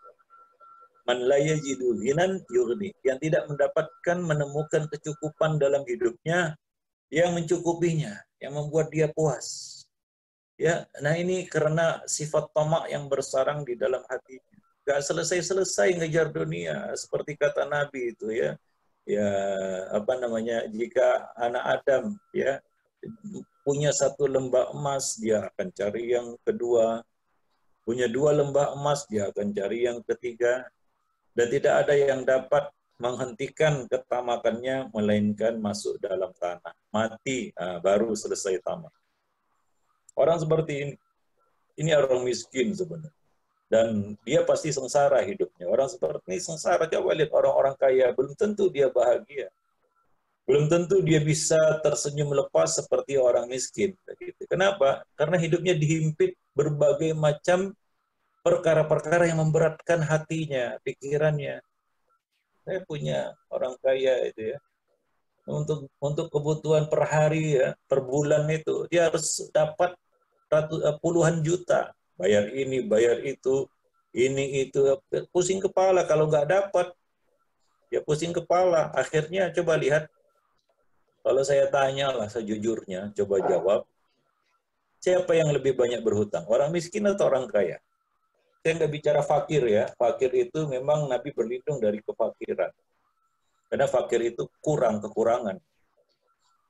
Man la yajidu ghinan yughni. Yang tidak mendapatkan menemukan kecukupan dalam hidupnya yang mencukupinya, yang membuat dia puas. Ya, nah ini karena sifat tamak yang bersarang di dalam hatinya. Gak selesai-selesai ngejar dunia, seperti kata Nabi itu ya. Ya, apa namanya? Jika anak Adam ya punya 1 lembah emas, dia akan cari yang kedua. Punya 2 lembah emas, dia akan cari yang ketiga. Dan tidak ada yang dapat menghentikan ketamakannya melainkan masuk dalam tanah. Mati, baru selesai tamak. Orang seperti ini orang miskin sebenarnya. Dan dia pasti sengsara hidupnya. Orang seperti ini sengsara. Coba lihat orang-orang kaya, belum tentu dia bahagia. Belum tentu dia bisa tersenyum lepas seperti orang miskin. Kenapa? Karena hidupnya dihimpit berbagai macam perkara-perkara yang memberatkan hatinya, pikirannya. Saya punya orang kaya itu ya. Untuk kebutuhan per hari ya, per bulan itu dia harus dapat puluhan juta, bayar ini, bayar itu, ini itu, pusing kepala kalau nggak dapat, ya pusing kepala. Akhirnya coba lihat, kalau saya tanya lah sejujurnya, coba jawab, siapa yang lebih banyak berhutang, orang miskin atau orang kaya? Saya nggak bicara fakir ya, fakir itu memang Nabi berlindung dari kefakiran, karena fakir itu kekurangan.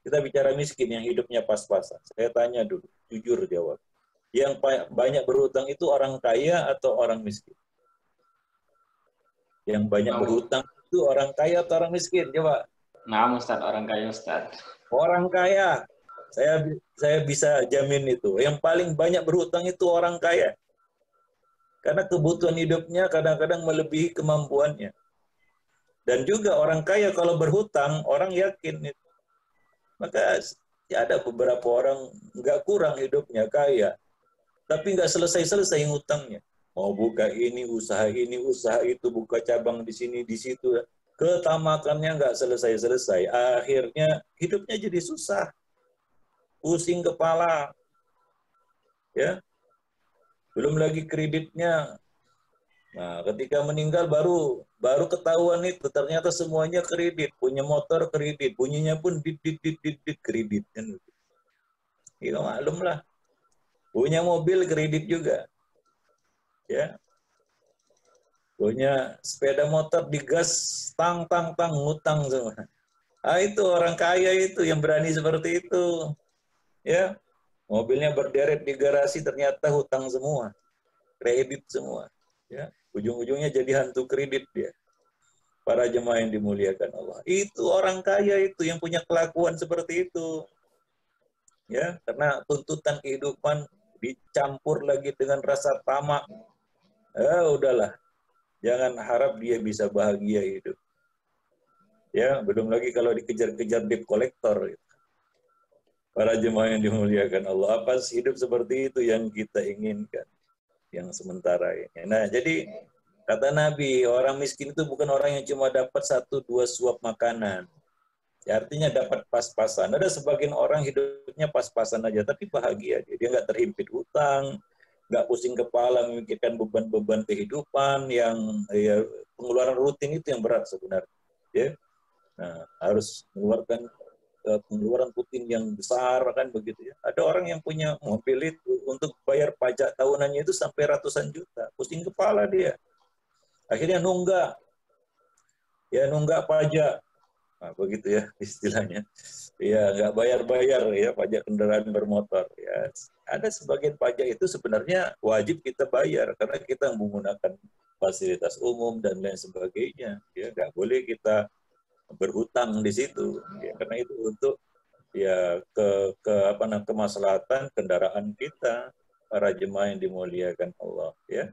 Kita bicara miskin yang hidupnya pas-pasan. Saya tanya dulu, jujur jawab. Yang banyak berhutang itu orang kaya atau orang miskin? Yang banyak berhutang itu orang kaya atau orang miskin? Coba. Nah, Ustaz, orang kaya Ustaz. Orang kaya. Saya bisa jamin itu. Yang paling banyak berhutang itu orang kaya. Karena kebutuhan hidupnya kadang-kadang melebihi kemampuannya. Dan juga orang kaya kalau berhutang, orang yakin itu. Maka ya ada beberapa orang nggak kurang hidupnya, kaya. Tapi nggak selesai-selesai ngutangnya. Mau buka ini, usaha itu, buka cabang di sini, di situ. Ketamakannya nggak selesai-selesai. Akhirnya hidupnya jadi susah. Pusing kepala. Ya. Belum lagi kreditnya. Nah, ketika meninggal baru ketahuan itu ternyata semuanya kredit, punya motor kredit, bunyinya pun dit kredit kan. Ya maklum lah. Punya mobil kredit juga. Ya. Punya sepeda motor digas tang ngutang semua. Ah, itu orang kaya itu yang berani seperti itu. Ya. Mobilnya berderet di garasi ternyata hutang semua. Kredit semua. Ya. Ujung-ujungnya jadi hantu kredit dia. Para jemaah yang dimuliakan Allah. Itu orang kaya itu yang punya kelakuan seperti itu. Ya, karena tuntutan kehidupan dicampur lagi dengan rasa tamak. Udahlah. Jangan harap dia bisa bahagia hidup. Ya, belum lagi kalau dikejar-kejar debt collector. Gitu. Para jemaah yang dimuliakan Allah, apa hidup seperti itu yang kita inginkan? Yang sementara ini. Nah, jadi kata Nabi, orang miskin itu bukan orang yang cuma dapat 1-2 suap makanan. Ya, artinya dapat pas-pasan. Ada sebagian orang hidupnya pas-pasan aja, tapi bahagia. Dia nggak terhimpit hutang, nggak pusing kepala memikirkan beban-beban kehidupan yang ya, pengeluaran rutin itu yang berat sebenarnya. Ya. Nah, harus mengeluarkan pengeluaran rutin yang besar kan begitu ya. Ada orang yang punya mobil itu untuk bayar pajak tahunannya itu sampai ratusan juta. Pusing kepala dia. Akhirnya nunggak pajak. Nah, begitu ya istilahnya. Ya, nggak bayar-bayar ya pajak kendaraan bermotor. Ya, ada sebagian pajak itu sebenarnya wajib kita bayar karena kita menggunakan fasilitas umum dan lain sebagainya. Ya, nggak boleh kita berhutang di situ. Ya, karena itu untuk ya kemaslahatan kendaraan kita, para jemaah yang dimuliakan Allah. Ya.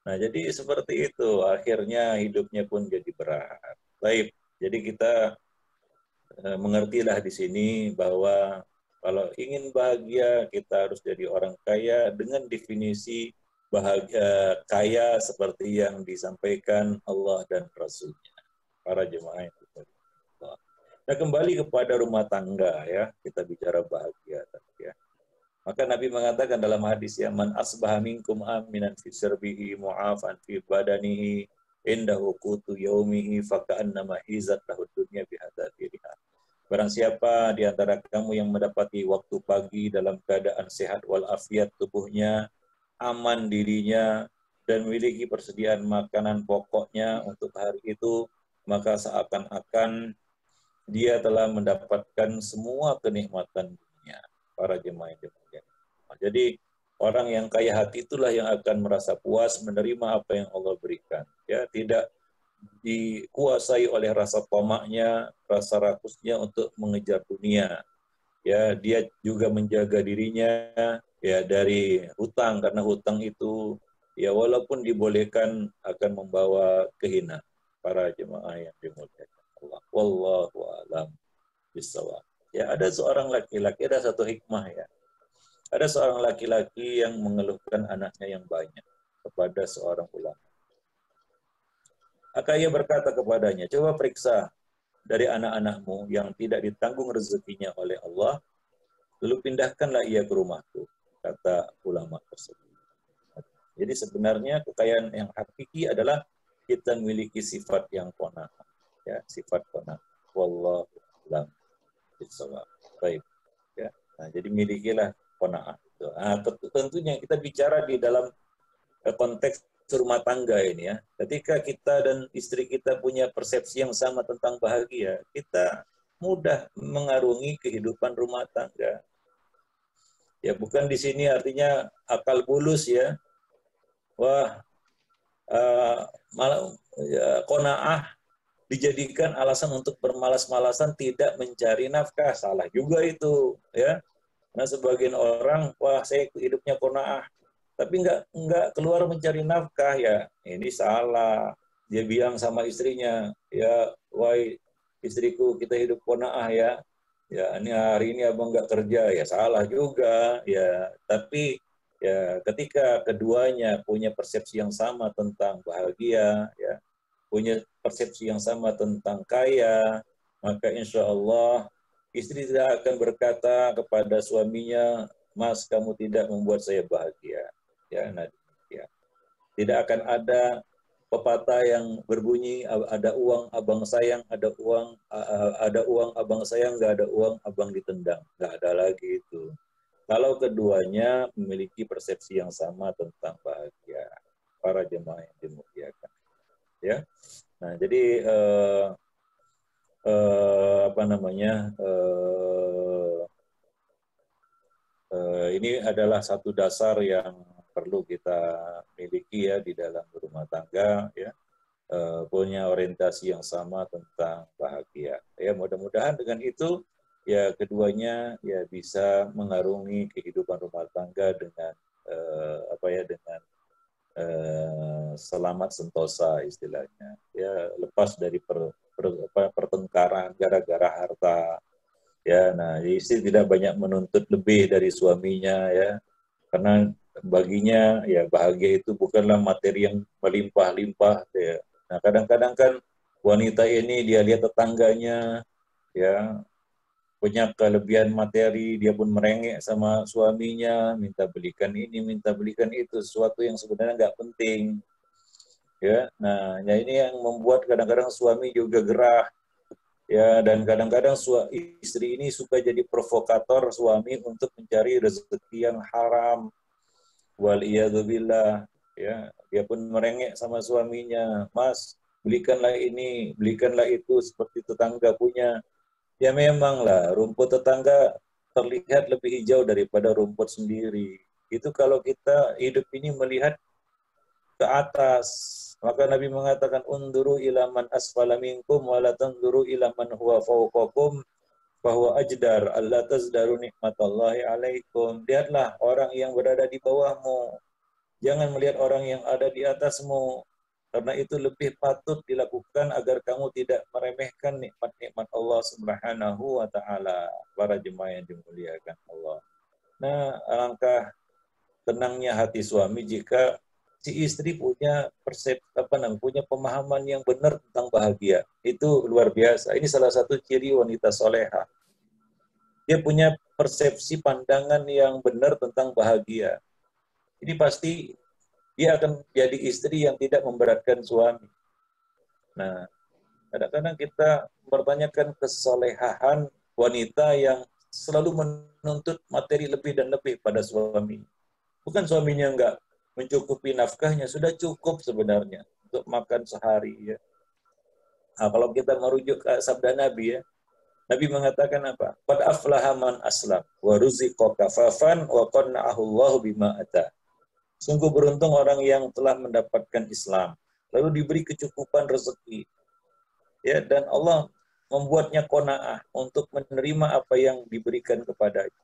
Nah, jadi seperti itu. Akhirnya hidupnya pun jadi berat. Baik. Jadi kita mengertilah di sini bahwa kalau ingin bahagia kita harus jadi orang kaya dengan definisi bahagia kaya seperti yang disampaikan Allah dan Rasulnya. Para jemaah yang dimuliakan Allah. Nah, kembali kepada rumah tangga ya, kita bicara bahagia tadi ya. Maka Nabi mengatakan dalam hadis ya, man asbaha minkum aminan fi sirbihi mu'afan fi badanihi indahu qutu yaumihi faka'annama hizat lahu dunya bihadzafiriha. Barang siapa di antara kamu yang mendapati waktu pagi dalam keadaan sehat walafiat tubuhnya, aman dirinya, dan memiliki persediaan makanan pokoknya untuk hari itu, maka seakan-akan dia telah mendapatkan semua kenikmatan dunia. Para jemaah yang dimuliakan. Jadi orang yang kaya hati itulah yang akan merasa puas menerima apa yang Allah berikan. Ya, tidak dikuasai oleh rasa tamaknya, rasa rakusnya untuk mengejar dunia. Ya, dia juga menjaga dirinya ya dari hutang, karena hutang itu ya walaupun dibolehkan akan membawa kehinaan. Para jemaah yang dimuliakan Allah. Wallahu a'lam bishawab. Ya, ada seorang laki-laki, ada satu hikmah ya. Ada seorang laki-laki yang mengeluhkan anaknya yang banyak kepada seorang ulama. Maka ia berkata kepadanya, coba periksa dari anak-anakmu yang tidak ditanggung rezekinya oleh Allah, lalu pindahkanlah ia ke rumahku, kata ulama tersebut. Jadi sebenarnya kekayaan yang hakiki adalah kita memiliki sifat yang qanaah, ya, sifat qanaah. Wallahu a'lam bishawab. Baik, ya. Nah, jadi milikilah qanaah. Nah, tentunya kita bicara di dalam konteks rumah tangga ini ya. Ketika kita dan istri kita punya persepsi yang sama tentang bahagia, kita mudah mengarungi kehidupan rumah tangga. Ya, bukan di sini artinya akal bulus ya. Wah, malah ya, qanaah dijadikan alasan untuk bermalas-malasan tidak mencari nafkah. Salah juga itu ya. Nah, sebagian orang, wah saya hidupnya qanaah, tapi nggak keluar mencari nafkah, ya ini salah. Dia bilang sama istrinya, ya wahai istriku, kita hidup qanaah ya ini hari ini abang nggak kerja, ya salah juga ya. Tapi ya ketika keduanya punya persepsi yang sama tentang bahagia, ya punya persepsi yang sama tentang kaya, maka insya Allah istri tidak akan berkata kepada suaminya, Mas, kamu tidak membuat saya bahagia. Ya, nah, ya. Tidak akan ada pepatah yang berbunyi, ada uang abang sayang, ada uang abang sayang, nggak ada uang abang ditendang. Nggak ada lagi itu. kalau keduanya memiliki persepsi yang sama tentang bahagia. Para jemaah yang dimuliakan, ya. Nah, jadi apa namanya? Ini adalah satu dasar yang perlu kita miliki ya di dalam berumah tangga, ya. Punya orientasi yang sama tentang bahagia. Ya, mudah-mudahan dengan itu ya keduanya ya bisa mengarungi kehidupan rumah tangga dengan apa ya, dengan selamat sentosa istilahnya. Ya, lepas dari pertengkaran gara-gara harta. Ya, nah istri tidak banyak menuntut lebih dari suaminya, ya, karena baginya ya bahagia itu bukanlah materi yang melimpah-limpah, ya. Nah, kadang-kadang kan wanita ini dia lihat tetangganya, ya, punya kelebihan materi, dia pun merengek sama suaminya, minta belikan ini, minta belikan itu, sesuatu yang sebenarnya nggak penting, ya. Nah, ya ini yang membuat kadang-kadang suami juga gerah, ya, dan kadang-kadang istri ini suka jadi provokator suami untuk mencari rezeki yang haram. Waliyadzubillah, ya, dia pun merengek sama suaminya, Mas, belikanlah ini, belikanlah itu seperti tetangga punya. Ya memanglah, rumput tetangga terlihat lebih hijau daripada rumput sendiri. Itu kalau kita hidup ini melihat ke atas. Maka Nabi mengatakan, unduru ila man asfala minkum wa la tanzuru ila man huwa fawqakum bahwa ajdar Allah tazdaru nikmatallahi alaikum. Lihatlah orang yang berada di bawahmu. Jangan melihat orang yang ada di atasmu. Karena itu lebih patut dilakukan agar kamu tidak meremehkan nikmat-nikmat Allah Subhanahu wa taala. Para jemaah yang dimuliakan Allah. Nah, alangkah tenangnya hati suami jika si istri punya punya pemahaman yang benar tentang bahagia. Itu luar biasa. Ini salah satu ciri wanita soleha. Dia punya persepsi pandangan yang benar tentang bahagia. Ini pasti dia akan jadi istri yang tidak memberatkan suami. Nah, kadang-kadang kita mempertanyakan kesolehan wanita yang selalu menuntut materi lebih dan lebih pada suami. Bukan suaminya enggak mencukupi nafkahnya, sudah cukup sebenarnya untuk makan sehari, ya. Nah, kalau kita merujuk ke sabda Nabi, ya, Nabi mengatakan apa? Qad aflaha man aslam wa ruziqa kafafan wa qanna'ahu Allahu bima ata. Sungguh beruntung orang yang telah mendapatkan Islam, lalu diberi kecukupan rezeki, ya, dan Allah membuatnya qanaah untuk menerima apa yang diberikan kepadanya.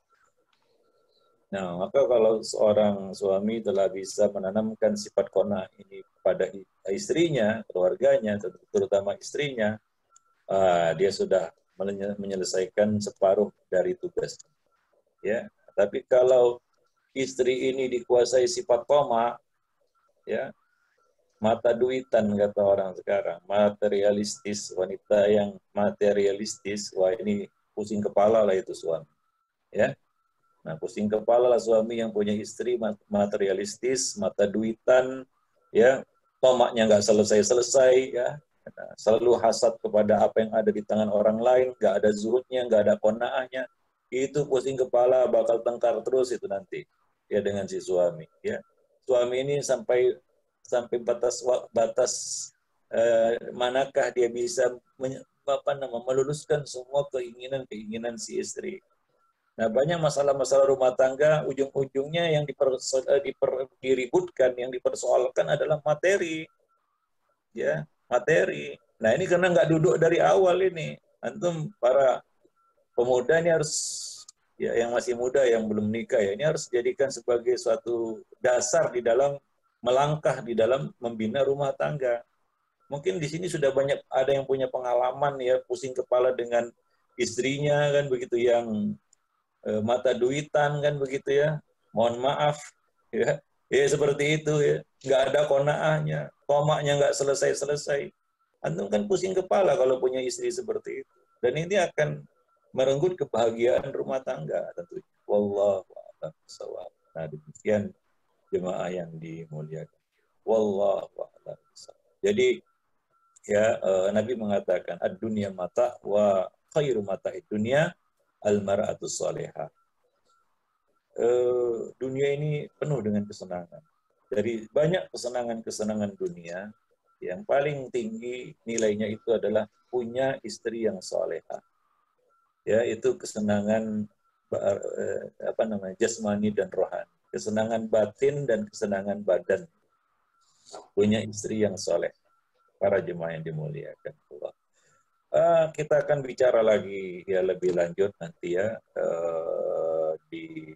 Nah, maka kalau seorang suami telah bisa menanamkan sifat qanaah ini kepada istrinya, keluarganya, terutama istrinya, dia sudah menyelesaikan separuh dari tugas. Ya, tapi kalau istri ini dikuasai sifat tamak, ya, mata duitan kata orang sekarang, materialistis, wanita yang materialistis, wah ini pusing kepala lah itu suami, ya. Nah, pusing kepala lah suami yang punya istri materialistis, mata duitan, ya, tamaknya nggak selesai-selesai, ya. Nah, selalu hasad kepada apa yang ada di tangan orang lain, nggak ada zuhudnya, nggak ada qanaahnya, itu pusing kepala, bakal tengkar terus itu nanti, ya, dengan si suami, ya. Suami ini sampai batas manakah dia bisa meluluskan semua keinginan si istri. Nah, banyak masalah-masalah rumah tangga, ujung-ujungnya yang diributkan, yang dipersoalkan adalah materi, ya, materi. Nah, ini karena nggak duduk dari awal ini. Antum para pemuda ini harus, ya, yang masih muda, yang belum nikah, ya, ini harus jadikan sebagai suatu dasar di dalam melangkah di dalam membina rumah tangga. Mungkin di sini sudah banyak ada yang punya pengalaman, ya, pusing kepala dengan istrinya kan begitu, yang mata duitan kan begitu, ya. Mohon maaf, ya. Ya seperti itu, ya. Nggak ada qanaahnya, tomaknya nggak selesai-selesai. Antum kan pusing kepala kalau punya istri seperti itu. Dan ini akan merenggut kebahagiaan rumah tangga tentunya. Wallahu a'lam bishawab. Nah, demikian jemaah yang dimuliakan. Wallahu a'lam bishawab. Jadi, ya, Nabi mengatakan ad-dunya mata wa khairu mata'id dunya al-mar'atus salihah. dunia ini penuh dengan kesenangan. Dari banyak kesenangan-kesenangan dunia, yang paling tinggi nilainya itu adalah punya istri yang salehah. Ya, itu kesenangan jasmani dan rohani, kesenangan batin dan kesenangan badan. Punya istri yang soleh, para jemaah yang dimuliakan Allah. Kita akan bicara lagi ya lebih lanjut nanti ya di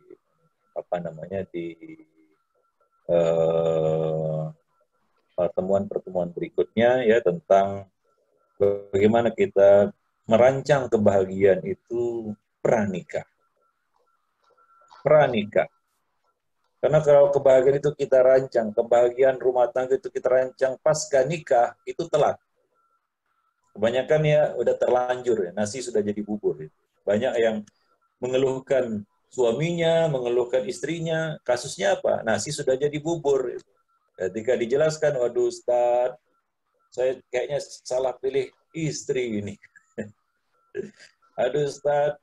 pertemuan-pertemuan berikutnya ya tentang bagaimana kita merancang kebahagiaan itu pranikah. Pranikah. Karena kalau kebahagiaan itu kita rancang, kebahagiaan rumah tangga itu kita rancang pasca nikah, itu telat. Kebanyakan ya udah terlanjur ya, nasi sudah jadi bubur. Banyak yang mengeluhkan suaminya, mengeluhkan istrinya, kasusnya apa? Nasi sudah jadi bubur. Ketika dijelaskan, waduh Ustaz, saya kayaknya salah pilih istri ini. Aduh Ustaz,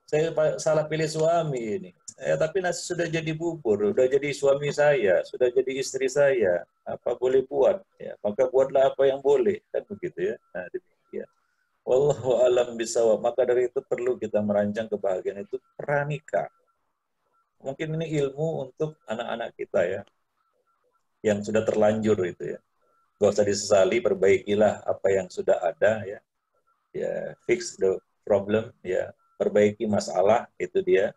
saya salah pilih suami ini. Ya, tapi nasi sudah jadi bubur, sudah jadi suami saya, sudah jadi istri saya. Apa boleh buat? Ya, maka buatlah apa yang boleh, kan begitu ya. Nah, demikian. Wallahu alam bisawab. Maka dari itu perlu kita merancang kebahagiaan itu pranikah. Mungkin ini ilmu untuk anak-anak kita ya, yang sudah terlanjur itu ya. Gak usah disesali, perbaikilah apa yang sudah ada ya. Ya, fix the problem ya, perbaiki masalah itu dia.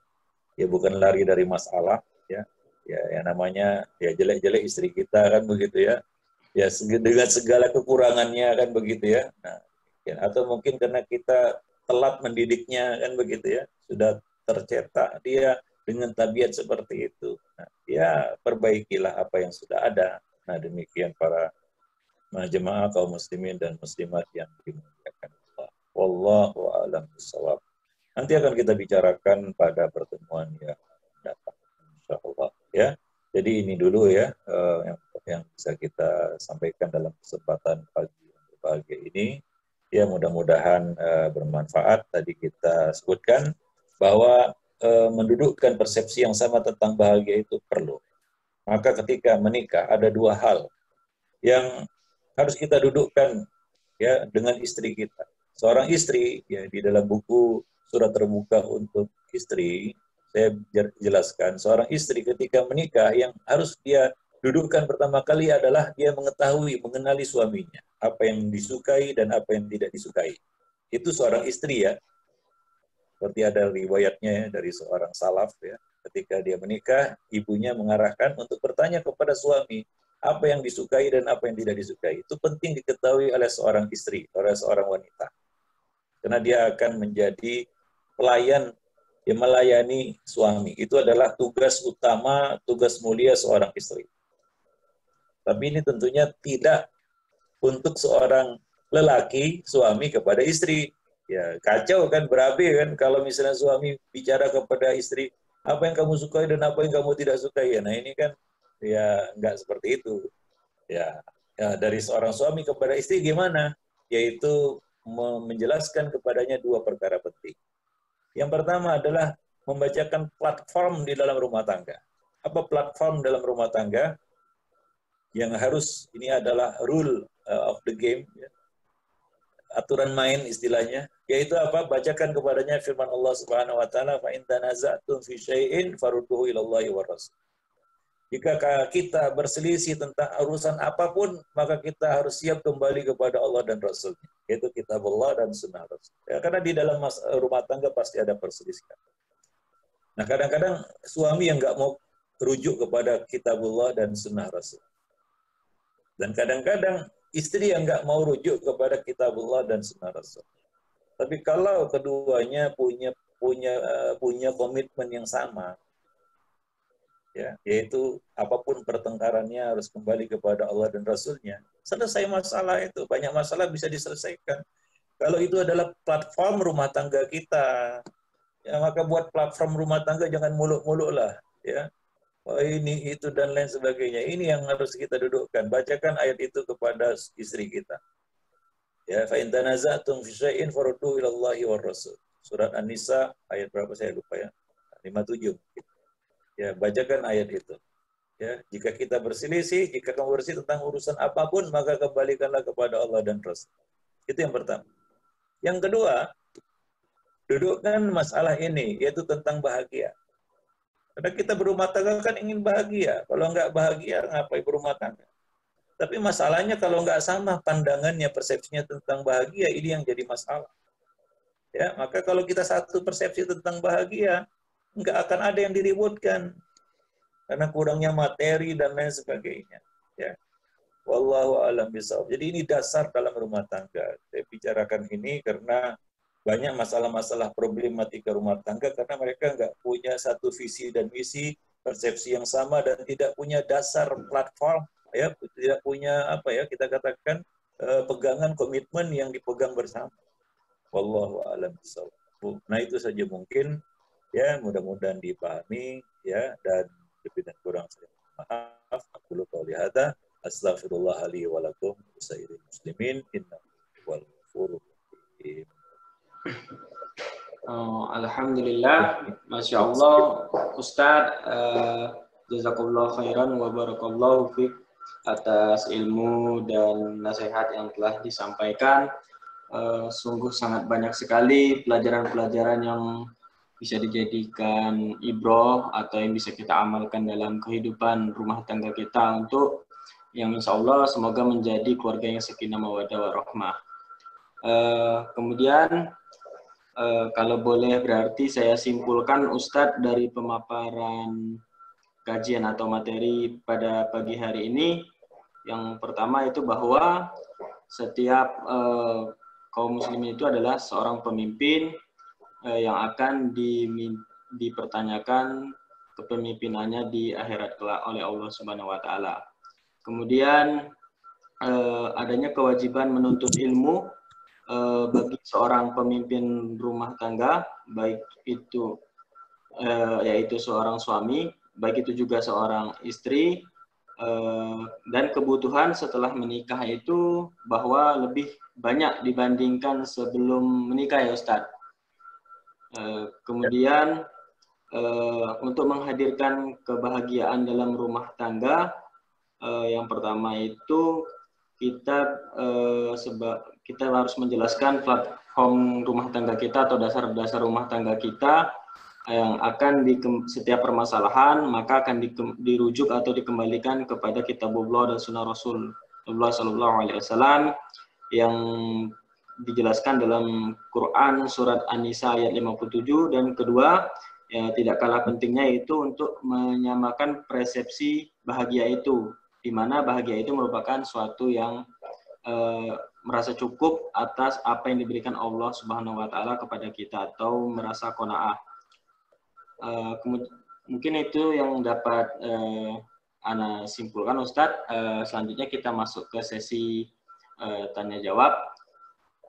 Ya bukan lari dari masalah ya. Ya yang namanya ya jelek-jelek istri kita kan begitu ya. Ya dengan segala kekurangannya kan begitu ya. Nah, ya, atau mungkin karena kita telat mendidiknya kan begitu ya. Sudah tercetak dia dengan tabiat seperti itu. Nah, ya perbaikilah apa yang sudah ada. Nah, demikian para jemaah kaum muslimin dan muslimat yang dimuliakan Allah. Wallahu a'lam bishawab. Nanti akan kita bicarakan pada pertemuan yang datang, insya Allah. Ya, jadi ini dulu ya yang bisa kita sampaikan dalam kesempatan pagi yang berbahagia ini. Ya, mudah-mudahan bermanfaat. Tadi kita sebutkan bahwa mendudukkan persepsi yang sama tentang bahagia itu perlu. Maka ketika menikah ada dua hal yang harus kita dudukkan ya dengan istri kita. Seorang istri ya di dalam buku Surat Terbuka untuk Istri, saya jelaskan, seorang istri ketika menikah yang harus dia dudukkan pertama kali adalah dia mengetahui, mengenali suaminya, apa yang disukai dan apa yang tidak disukai. Itu seorang istri ya, seperti ada riwayatnya ya, dari seorang salaf ya, ketika dia menikah, ibunya mengarahkan untuk bertanya kepada suami, apa yang disukai dan apa yang tidak disukai. Itu penting diketahui oleh seorang istri, oleh seorang wanita. Karena dia akan menjadi pelayan yang melayani suami. Itu adalah tugas utama, tugas mulia seorang istri. Tapi ini tentunya tidak untuk seorang lelaki, suami kepada istri. Ya, kacau kan, berabe kan kalau misalnya suami bicara kepada istri, apa yang kamu sukai dan apa yang kamu tidak sukai. Ya, nah ini kan ya nggak seperti itu. Ya, dari seorang suami kepada istri gimana? Yaitu menjelaskan kepadanya dua perkara penting. Yang pertama adalah membacakan platform di dalam rumah tangga. Apa platform dalam rumah tangga? Yang harus, ini adalah rule of the game, ya. Aturan main istilahnya, yaitu apa? Bacakan kepadanya firman Allah Subhanahu wa taala, fa in tanaza'tum fi syai'in farudduhu ila Allahi war rasul. Jika kita berselisih tentang urusan apapun, maka kita harus siap kembali kepada Allah dan Rasul-Nya, yaitu kitab Allah dan sunnah Rasul. Ya, karena di dalam rumah tangga pasti ada perselisihan. Nah, kadang-kadang suami yang nggak mau rujuk kepada kitab Allah dan sunnah Rasul. Dan kadang-kadang istri yang nggak mau rujuk kepada kitab Allah dan sunnah Rasul. Tapi kalau keduanya punya komitmen yang sama, ya, yaitu apapun pertengkarannya harus kembali kepada Allah dan Rasul-Nya. Selesai masalah itu, banyak masalah bisa diselesaikan. Kalau itu adalah platform rumah tangga kita, ya maka buat platform rumah tangga jangan muluk-muluk lah, ya. Oh, ini itu dan lain sebagainya. Ini yang harus kita dudukkan. Bacakan ayat itu kepada istri kita. Ya, fa in tanaza'tum fi syai'in farudduhu ila Allahi war Rasul. Surat An-Nisa ayat berapa saya lupa ya. 57. Ya, bacakan ayat itu. Ya, jika kita berselisih, jika kamu berselisih tentang urusan apapun, maka kembalikanlah kepada Allah dan Rasul. Itu yang pertama. Yang kedua, dudukkan masalah ini, yaitu tentang bahagia. Karena kita berumah tangga kan ingin bahagia. Kalau nggak bahagia, ngapain berumah tangga? Tapi masalahnya kalau nggak sama pandangannya, persepsinya tentang bahagia, ini yang jadi masalah. Ya, maka kalau kita satu persepsi tentang bahagia, nggak akan ada yang diributkan. Karena kurangnya materi dan lain sebagainya. Ya. Wallahu a'lam bishawab. Jadi ini dasar dalam rumah tangga. Saya bicarakan ini karena banyak masalah-masalah problematika rumah tangga karena mereka nggak punya satu visi dan misi, persepsi yang sama dan tidak punya dasar platform, ya, tidak punya apa ya kita katakan pegangan komitmen yang dipegang bersama. Wallahu a'lam bishawab. Nah itu saja mungkin ya mudah-mudahan dipahami ya dan lebih dan kurang saya maaf. Aku qouli hadza astaghfirullah li wa lakum wasairil muslimin innahu wal ghafurur rahim. Alhamdulillah, Masya Allah, Ustadz, jazakallah khairan wa barakallahu fiqh atas ilmu dan nasihat yang telah disampaikan. Sungguh sangat banyak sekali pelajaran-pelajaran yang bisa dijadikan ibroh atau yang bisa kita amalkan dalam kehidupan rumah tangga kita untuk yang insya Allah semoga menjadi keluarga yang sakinah mawaddah warahmah. Kemudian kalau boleh berarti saya simpulkan Ustadz dari pemaparan kajian atau materi pada pagi hari ini, yang pertama itu bahwa setiap kaum muslimin itu adalah seorang pemimpin yang akan dipertanyakan kepemimpinannya di akhirat kelak oleh Allah Subhanahu wa taala. Kemudian adanya kewajiban menuntut ilmu bagi seorang pemimpin rumah tangga, baik itu yaitu seorang suami, baik itu juga seorang istri, dan kebutuhan setelah menikah itu bahwa lebih banyak dibandingkan sebelum menikah ya Ustadz. Kemudian untuk menghadirkan kebahagiaan dalam rumah tangga, yang pertama itu kita harus menjelaskan platform rumah tangga kita atau dasar-dasar rumah tangga kita yang akan setiap permasalahan maka akan dirujuk atau dikembalikan kepada Kitabullah dan Sunnah Rasulullah SAW yang dijelaskan dalam Quran surat An-Nisa ayat 57, dan kedua ya, tidak kalah pentingnya itu untuk menyamakan persepsi bahagia itu, di mana bahagia itu merupakan suatu yang merasa cukup atas apa yang diberikan Allah Subhanahu wa taala kepada kita atau merasa qanaah. Mungkin itu yang dapat Ana simpulkan Ustadz. Selanjutnya kita masuk ke sesi tanya jawab.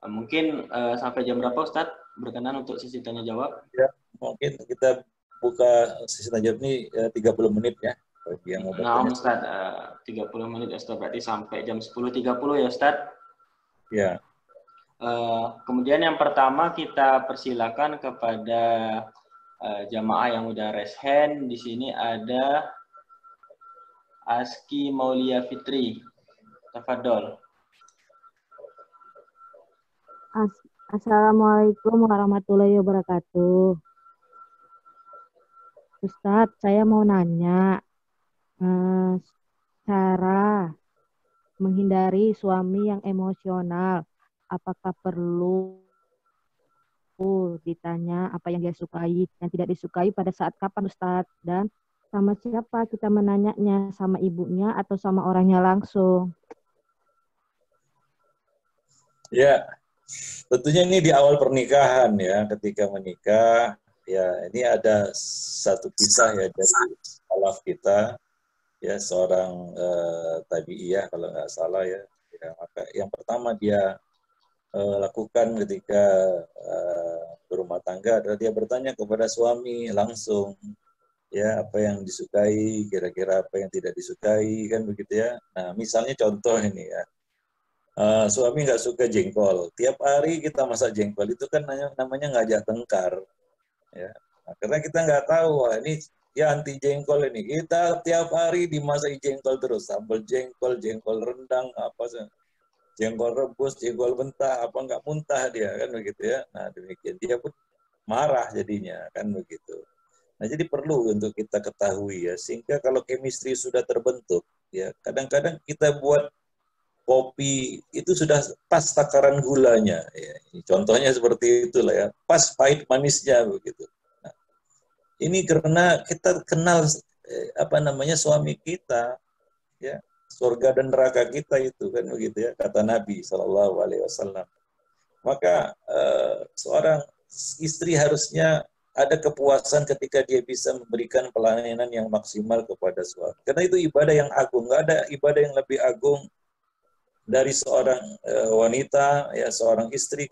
Mungkin sampai jam berapa Ustadz berkenan untuk sesi tanya jawab? Ya, mungkin kita buka sesi tanya jawab ini 30 menit ya. Yang nah Ustadz, 30 menit ya Ustadz, berarti sampai jam 10.30 ya Ustadz? Ya. Kemudian yang pertama kita persilakan kepada jamaah yang udah raise hand. Di sini ada Aski Maulia Fitri. Tafadhol. Assalamualaikum warahmatullahi wabarakatuh. Ustadz, saya mau nanya cara menghindari suami yang emosional. Apakah perlu ditanya apa yang dia sukai dan tidak disukai pada saat kapan Ustadz? Dan sama siapa kita menanyanya, sama ibunya atau sama orangnya langsung? Ya, tentunya ini di awal pernikahan ya, ketika menikah ya, ini ada satu kisah ya dari salaf kita ya, seorang tabi'iyah kalau nggak salah ya. Maka yang pertama dia lakukan ketika berumah tangga adalah dia bertanya kepada suami langsung ya, apa yang disukai, kira-kira apa yang tidak disukai, kan begitu ya. Nah misalnya contoh ini ya, suami nggak suka jengkol, tiap hari kita masak jengkol, itu kan namanya ngajak tengkar ya. Nah, karena kita nggak tahu, wah ini ya anti jengkol ini. Kita tiap hari dimasak jengkol terus, sambal jengkol, jengkol rendang, apa sih, jengkol rebus, jengkol mentah, apa nggak muntah dia kan begitu ya. Nah demikian dia pun marah jadinya kan begitu. Nah jadi perlu untuk kita ketahui ya, sehingga kalau chemistry sudah terbentuk ya, kadang-kadang kita buat kopi itu sudah pas takaran gulanya ya. Contohnya seperti itulah ya, pas pahit manisnya begitu. Ini karena kita kenal apa namanya suami kita, ya surga dan neraka kita itu kan begitu ya kata Nabi SAW. Maka seorang istri harusnya ada kepuasan ketika dia bisa memberikan pelayanan yang maksimal kepada suami. Karena itu ibadah yang agung, nggak ada ibadah yang lebih agung dari seorang wanita, ya seorang istri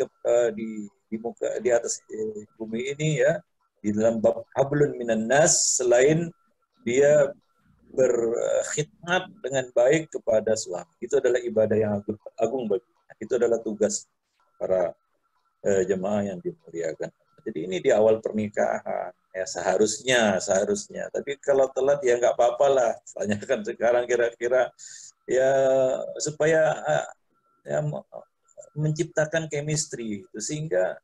di muka di atas bumi ini ya. Di dalam bab hablun minan nas, selain dia berkhidmat dengan baik kepada suami. Itu adalah ibadah yang agung bagi. Itu adalah tugas para jemaah yang dimuliakan. Jadi ini di awal pernikahan ya seharusnya. Tapi kalau telat ya nggak apa-apa lah. Tanyakan sekarang kira-kira ya supaya ya, menciptakan chemistry itu, sehingga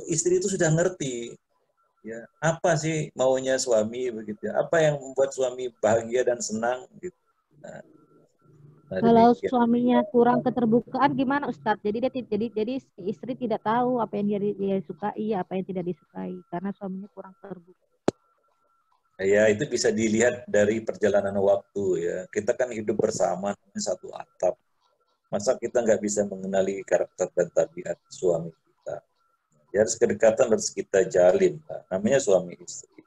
istri itu sudah ngerti ya apa sih maunya suami begitu ya, apa yang membuat suami bahagia dan senang gitu. Nah Kalau demikian. suaminya kurang keterbukaan gimana Ustadz? Jadi dia jadi si istri tidak tahu apa yang dia sukai, apa yang tidak disukai karena suaminya kurang terbuka. Ya itu bisa dilihat dari perjalanan waktu ya. Kita kan hidup bersama satu atap. Masa kita nggak bisa mengenali karakter dan tabiat suami kita? Ya harus kedekatan harus kita jalin, Pak. Namanya suami istri.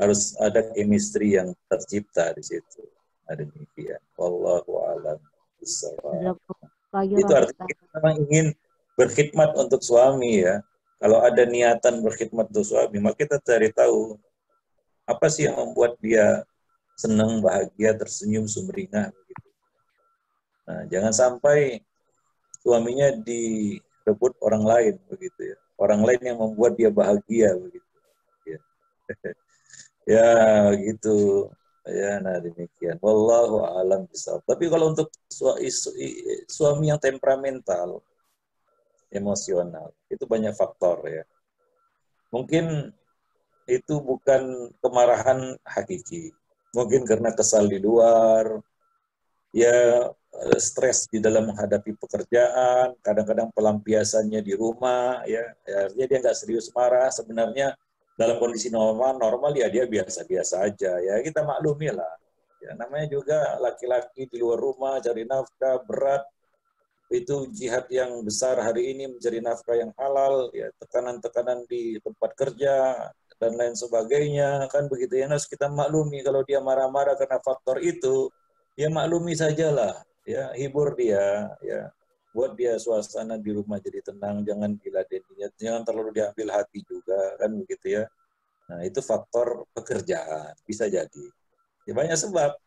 Harus ada chemistry yang tercipta di situ. Nah demikian. Wallahu a'lam bishawab. Itu artinya kita memang ingin berkhidmat untuk suami ya. Kalau ada niatan berkhidmat untuk suami, maka kita cari tahu apa sih yang membuat dia senang, bahagia, tersenyum, sumringah. Gitu. Nah, jangan sampai suaminya direbut orang lain begitu ya. Orang lain yang membuat dia bahagia begitu. Ya, ya gitu. Ya, nah demikian. Wallahu a'lam bishawab. Tapi kalau untuk suami yang temperamental, emosional, itu banyak faktor ya. Mungkin itu bukan kemarahan hakiki. Mungkin karena kesal di luar, ya stres di dalam menghadapi pekerjaan, kadang-kadang pelampiasannya di rumah, ya artinya dia nggak serius marah, sebenarnya dalam kondisi normal ya dia biasa-biasa aja, ya kita maklumi lah. Ya, namanya juga laki-laki di luar rumah cari nafkah berat, itu jihad yang besar hari ini mencari nafkah yang halal, ya tekanan-tekanan di tempat kerja dan lain sebagainya, kan begitu ya. Harus kita maklumi kalau dia marah-marah karena faktor itu, ya maklumi sajalah. Ya, hibur dia, ya, buat dia suasana di rumah jadi tenang, jangan diladeni, jangan terlalu diambil hati juga, kan begitu ya. Nah itu faktor pekerjaan bisa jadi. Ya, banyak sebab.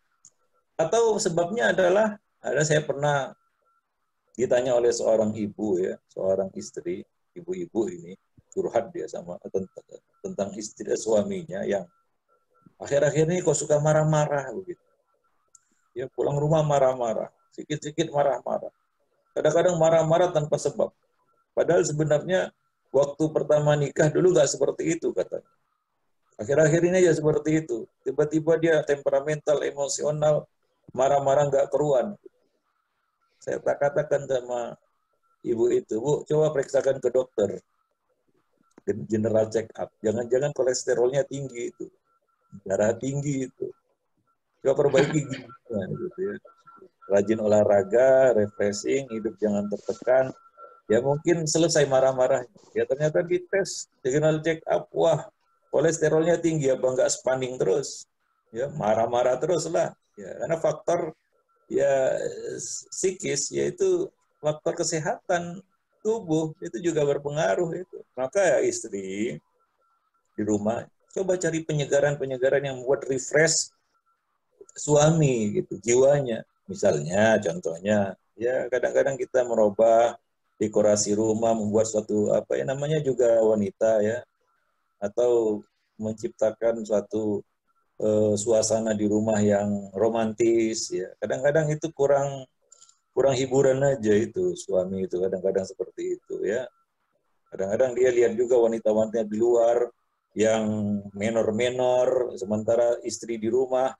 Atau sebabnya adalah ada saya pernah ditanya oleh seorang ibu ya, seorang istri, ibu-ibu ini curhat dia sama tentang istri suaminya yang akhir-akhir ini kok suka marah-marah begitu. Ya pulang rumah marah-marah. Sedikit-sedikit marah-marah. Kadang-kadang marah-marah tanpa sebab. Padahal sebenarnya waktu pertama nikah dulu nggak seperti itu katanya. Akhir-akhir ini aja seperti itu. Tiba-tiba dia temperamental, emosional, marah-marah nggak keruan. Saya katakan sama ibu itu, Bu, coba periksakan ke dokter. General check up. Jangan-jangan kolesterolnya tinggi itu. Darah tinggi itu. Coba perbaiki gitu ya. Rajin olahraga, refreshing, hidup jangan tertekan. Ya mungkin selesai marah-marah. Ya ternyata dites, general check up, wah kolesterolnya tinggi, apa enggak spanning terus. Ya marah-marah terus lah. Ya, karena faktor ya psikis, yaitu faktor kesehatan tubuh itu juga berpengaruh itu. Maka ya istri di rumah coba cari penyegaran-penyegaran yang membuat refresh suami gitu, jiwanya. Misalnya, contohnya, ya kadang-kadang kita merubah dekorasi rumah, membuat suatu apa ya namanya juga wanita ya, atau menciptakan suatu suasana di rumah yang romantis ya. Kadang-kadang itu kurang hiburan aja itu suami itu kadang-kadang seperti itu ya. Kadang-kadang dia lihat juga wanita-wanita di luar yang menor-menor sementara istri di rumah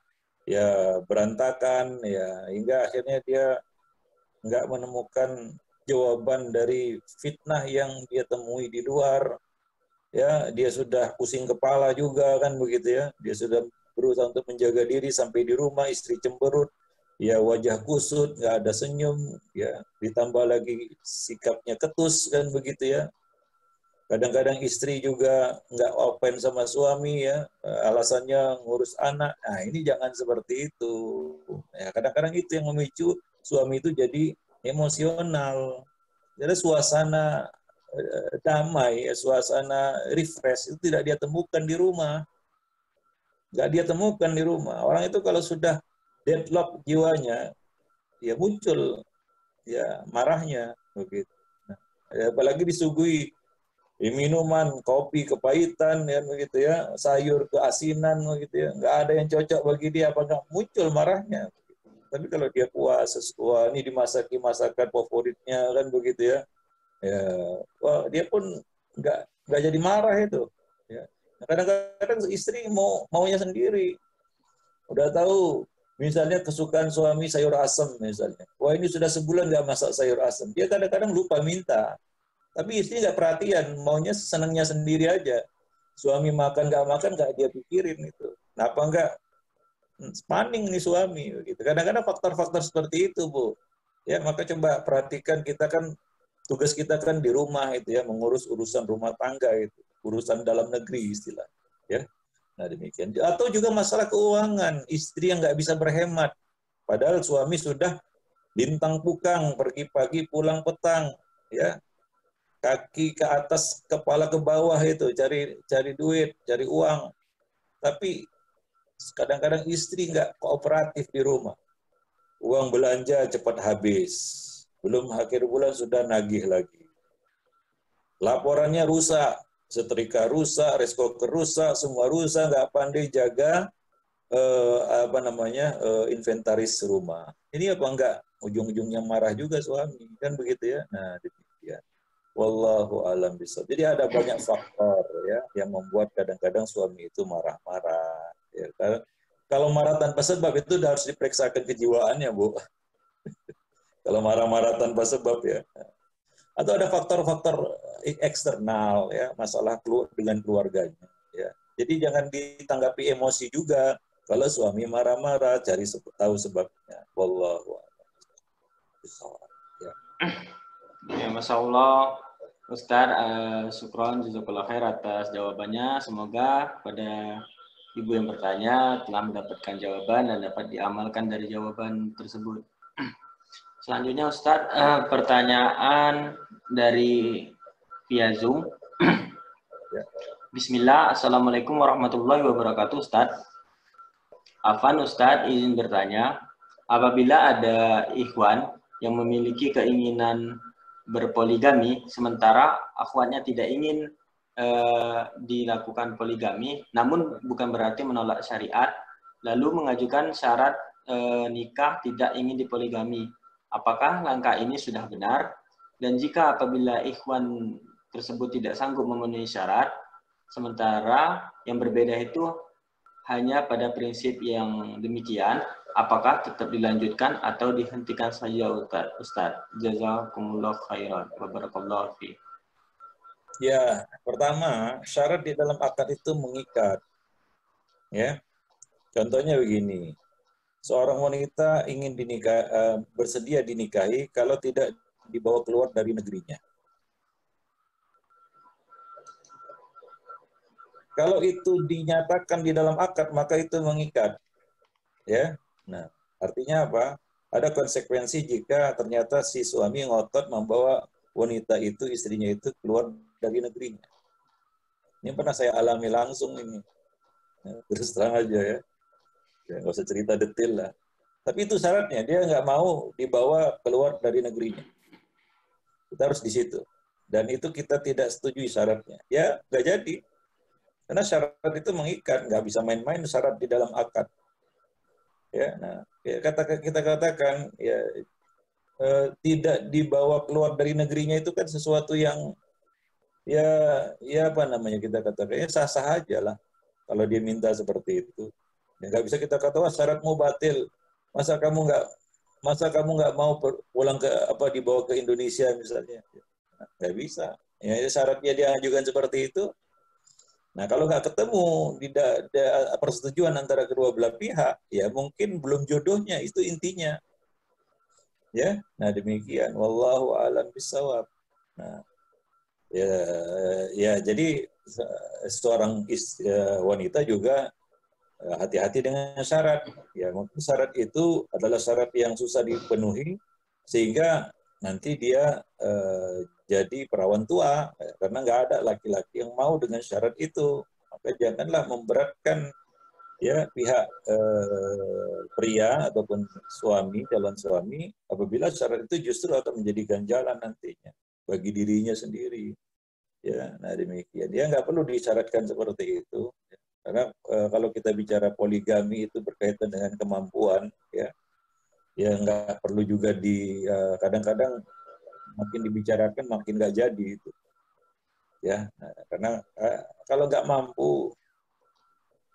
ya berantakan ya, hingga akhirnya dia nggak menemukan jawaban dari fitnah yang dia temui di luar. Ya, dia sudah pusing kepala juga kan begitu ya. Dia sudah berusaha untuk menjaga diri sampai di rumah istri cemberut, ya wajah kusut, nggak ada senyum, ya ditambah lagi sikapnya ketus kan begitu ya. Kadang-kadang istri juga nggak open sama suami ya, alasannya ngurus anak. Nah ini jangan seperti itu. Ya, kadang-kadang itu yang memicu suami itu jadi emosional. Jadi suasana damai, suasana refresh itu tidak dia temukan di rumah. Nggak dia temukan di rumah. Orang itu kalau sudah deadlock jiwanya, ya muncul ya marahnya begitu. Nah, apalagi disuguhi minuman, kopi kepahitan ya begitu ya, sayur keasinan begitu ya. Nggak ada yang cocok bagi dia, apa nggak muncul marahnya. Tapi kalau dia puas, wah ini dimasaki masakan favoritnya kan begitu ya. Ya, wah, dia pun nggak jadi marah itu. Ya. Kadang-kadang istri maunya sendiri. Udah tahu, misalnya kesukaan suami sayur asam misalnya. Wah ini sudah sebulan nggak masak sayur asam. Dia kadang-kadang lupa minta. Tapi istri nggak perhatian, maunya senangnya sendiri aja. Suami makan nggak dia pikirin itu. Kenapa nggak paning nih suami? Gitu. Kadang-kadang faktor-faktor seperti itu, Bu. Ya maka coba perhatikan, kita kan tugas kita kan di rumah itu ya, mengurus urusan rumah tangga itu, urusan dalam negeri istilah, ya. Nah demikian. Atau juga masalah keuangan, istri yang nggak bisa berhemat, padahal suami sudah bintang pukang, pergi pagi pulang petang, ya, kaki ke atas kepala ke bawah itu, cari duit, cari uang, tapi kadang-kadang istri nggak kooperatif di rumah, uang belanja cepat habis. Belum akhir bulan sudah nagih lagi. Laporannya rusak, setrika rusak, reskoker rusak, semua rusak, nggak pandai jaga inventaris rumah. Ini apa enggak ujung-ujungnya marah juga suami, kan begitu ya. Nah, demikian. Wallahu alam bishawab. Jadi ada banyak faktor ya yang membuat kadang-kadang suami itu marah-marah. Ya, kalau marah tanpa sebab itu harus diperiksakan kejiwaannya, Bu. Kalau marah-marah tanpa sebab ya. Atau ada faktor-faktor eksternal ya, masalah dengan keluarganya ya. Jadi jangan ditanggapi emosi juga. Kalau suami marah-marah, cari tahu sebabnya. Wallahu a'lam. Ya. Ya, Masya Allah, Ustadz, syukron, jazakallah khair atas jawabannya. Semoga pada Ibu yang bertanya telah mendapatkan jawaban dan dapat diamalkan dari jawaban tersebut. Selanjutnya Ustadz, pertanyaan dari via Zoom. Bismillah, Assalamualaikum warahmatullahi wabarakatuh Ustadz. Afan Ustadz izin bertanya, apabila ada ikhwan yang memiliki keinginan berpoligami, sementara akhwatnya tidak ingin dilakukan poligami, namun bukan berarti menolak syariat, lalu mengajukan syarat nikah tidak ingin dipoligami. Apakah langkah ini sudah benar? Dan jika apabila ikhwan tersebut tidak sanggup memenuhi syarat, sementara yang berbeda itu hanya pada prinsip yang demikian, apakah tetap dilanjutkan atau dihentikan saja Ustaz? Jazakumullah khairan wa barakallahu fi. Ya, pertama, syarat di dalam akad itu mengikat. Ya. Contohnya begini. Seorang wanita ingin bersedia dinikahi kalau tidak dibawa keluar dari negerinya. Kalau itu dinyatakan di dalam akad, maka itu mengikat. Ya. Nah, artinya apa? Ada konsekuensi jika ternyata si suami ngotot membawa wanita itu, istrinya itu keluar dari negerinya. Ini pernah saya alami langsung ini. Ya, terus terang aja ya. Ya, nggak usah cerita detail lah. Tapi itu syaratnya, dia nggak mau dibawa keluar dari negerinya. Kita harus di situ. Dan itu kita tidak setuju syaratnya. Ya, nggak jadi. Karena syarat itu mengikat, nggak bisa main-main syarat di dalam akad. Ya, nah, ya kita katakan ya tidak dibawa keluar dari negerinya itu kan sesuatu yang ya apa namanya kita katakan ya sah-sah aja lah kalau dia minta seperti itu. Ya, nggak bisa kita kata wah syaratmu batil. Masa kamu nggak mau pulang ke apa dibawa ke Indonesia misalnya? Nah, nggak bisa. Ya, syaratnya dia ajukan seperti itu. Nah, kalau nggak ketemu tidak ada persetujuan antara kedua belah pihak, ya mungkin belum jodohnya, itu intinya. Ya, nah demikian. Wallahu a'lam bishawab. Nah, ya jadi seorang wanita juga hati-hati dengan syarat. Ya, mungkin syarat itu adalah syarat yang susah dipenuhi sehingga nanti dia jadi perawan tua karena nggak ada laki-laki yang mau dengan syarat itu. Maka janganlah memberatkan ya pihak pria ataupun calon suami apabila syarat itu justru akan menjadi ganjalan nantinya bagi dirinya sendiri. Ya, nah demikian. Dia nggak perlu disyaratkan seperti itu. Karena kalau kita bicara poligami itu berkaitan dengan kemampuan, ya nggak perlu juga kadang-kadang makin dibicarakan makin nggak jadi itu, ya. Nah, karena kalau nggak mampu,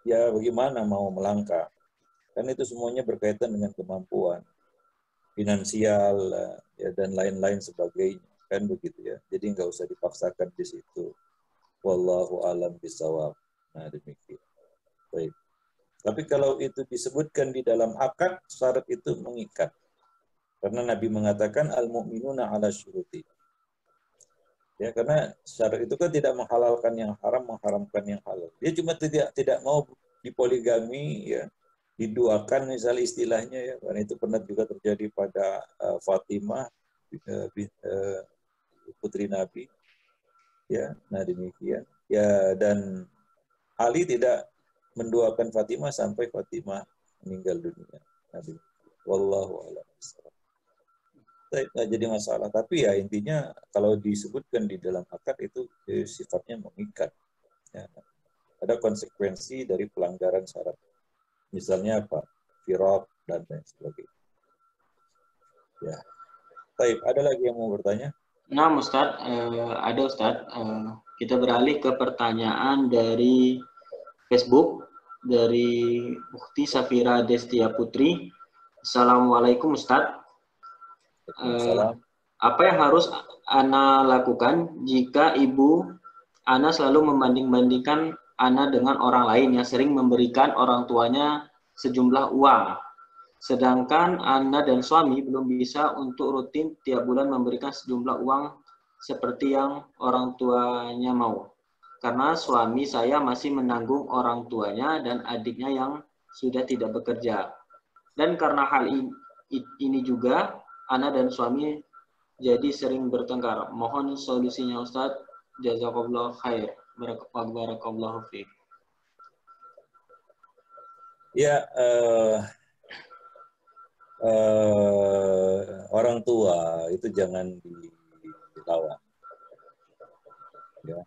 ya bagaimana mau melangkah? Kan itu semuanya berkaitan dengan kemampuan finansial, ya dan lain-lain sebagainya, kan begitu ya. Jadi nggak usah dipaksakan di situ. Wallahu a'lam bishawab. Nah demikian. Baik. Tapi kalau itu disebutkan di dalam akad, syarat itu mengikat. Karena Nabi mengatakan al-mu'minuna ala syuruti. Ya, karena syarat itu kan tidak menghalalkan yang haram, mengharamkan yang halal. Dia cuma tidak mau dipoligami, ya, diduakan misalnya istilahnya, ya. Karena itu pernah juga terjadi pada Fatimah, putri Nabi. Ya, nah demikian. Ya, dan Ali tidak menduakan Fatimah sampai Fatimah meninggal dunia. Nabi. Wallahu a'lam. Nggak jadi masalah. Tapi ya intinya kalau disebutkan di dalam akad itu sifatnya mengikat. Ya. Ada konsekuensi dari pelanggaran syarat. Misalnya apa? Firaq dan lain sebagainya. Ya. Baik, ada lagi yang mau bertanya? Nah, Ustaz, ada Ustaz. Kita beralih ke pertanyaan dari Facebook dari Ukti Safira Destia Putri. Assalamualaikum Ustaz. Apa yang harus Ana lakukan jika ibu Ana selalu membanding-bandingkan Ana dengan orang lain yang sering memberikan orang tuanya sejumlah uang? Sedangkan Ana dan suami belum bisa untuk rutin tiap bulan memberikan sejumlah uang seperti yang orang tuanya mau. Karena suami saya masih menanggung orang tuanya dan adiknya yang sudah tidak bekerja. Dan karena hal ini juga, Ana dan suami jadi sering bertengkar. Mohon solusinya Ustadz. Jazakallah khair. Barakallahu fiik. Ya, orang tua itu jangan dilawan. Ya.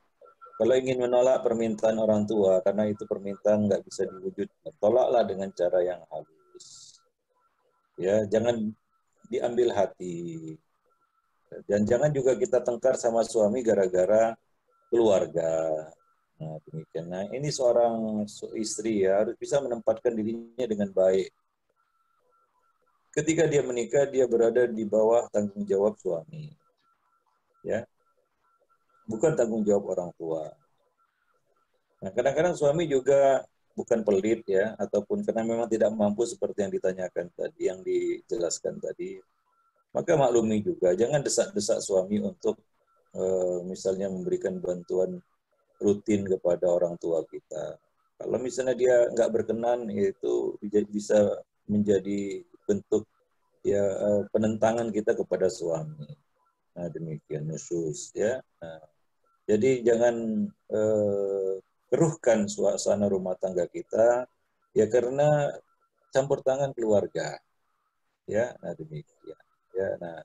Kalau ingin menolak permintaan orang tua karena itu permintaan nggak bisa diwujudkan, tolaklah dengan cara yang halus. Ya, jangan diambil hati. Dan jangan juga kita tengkar sama suami gara-gara keluarga. Nah, demikian. Nah, ini seorang istri ya harus bisa menempatkan dirinya dengan baik. Ketika dia menikah, dia berada di bawah tanggung jawab suami. Ya. Bukan tanggung jawab orang tua. Nah, kadang-kadang suami juga bukan pelit ya, ataupun karena memang tidak mampu seperti yang ditanyakan tadi, yang dijelaskan tadi. Maka maklumi juga, jangan desak-desak suami untuk misalnya memberikan bantuan rutin kepada orang tua kita. Kalau misalnya dia nggak berkenan, itu bisa menjadi bentuk ya penentangan kita kepada suami. Nah demikian nusyuz ya. Nah, jadi jangan keruhkan suasana rumah tangga kita ya karena campur tangan keluarga. Ya, nah demikian. Ya, nah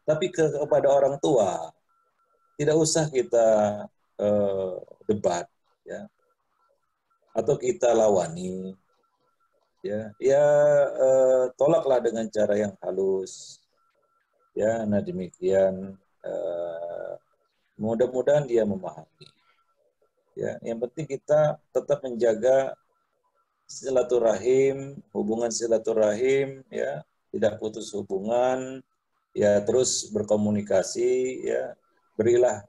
tapi kepada orang tua tidak usah kita debat ya, atau kita lawani, ya, tolaklah dengan cara yang halus, ya. Nah demikian, mudah-mudahan dia memahami, ya. Yang penting kita tetap menjaga silaturahim, hubungan silaturahim, ya, tidak putus hubungan, ya, terus berkomunikasi, ya, berilah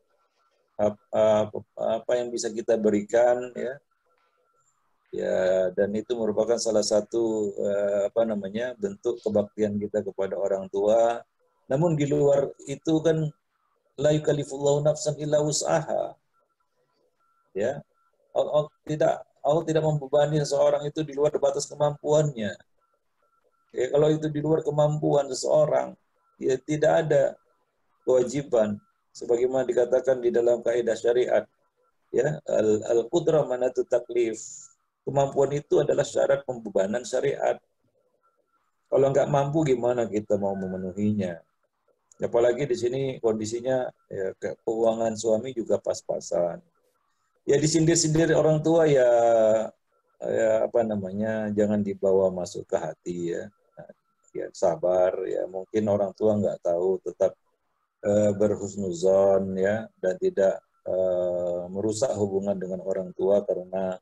apa yang bisa kita berikan, ya. Ya, dan itu merupakan salah satu bentuk kebaktian kita kepada orang tua. Namun di luar itu kan la yukallifullahu nafsan illa wus'aha. Ya. Allah tidak membebani seseorang itu di luar batas kemampuannya. Ya, kalau itu di luar kemampuan seseorang, ya tidak ada kewajiban sebagaimana dikatakan di dalam kaidah syariat, ya, al-qudrah manatu taklif. Kemampuan itu adalah syarat pembebanan syariat. Kalau nggak mampu gimana kita mau memenuhinya? Apalagi di sini kondisinya, ya, keuangan suami juga pas-pasan. Ya disindir-sindir orang tua, ya jangan dibawa masuk ke hati, ya. Nah, ya sabar, ya, mungkin orang tua nggak tahu, tetap berhusnuzon, ya, dan tidak merusak hubungan dengan orang tua karena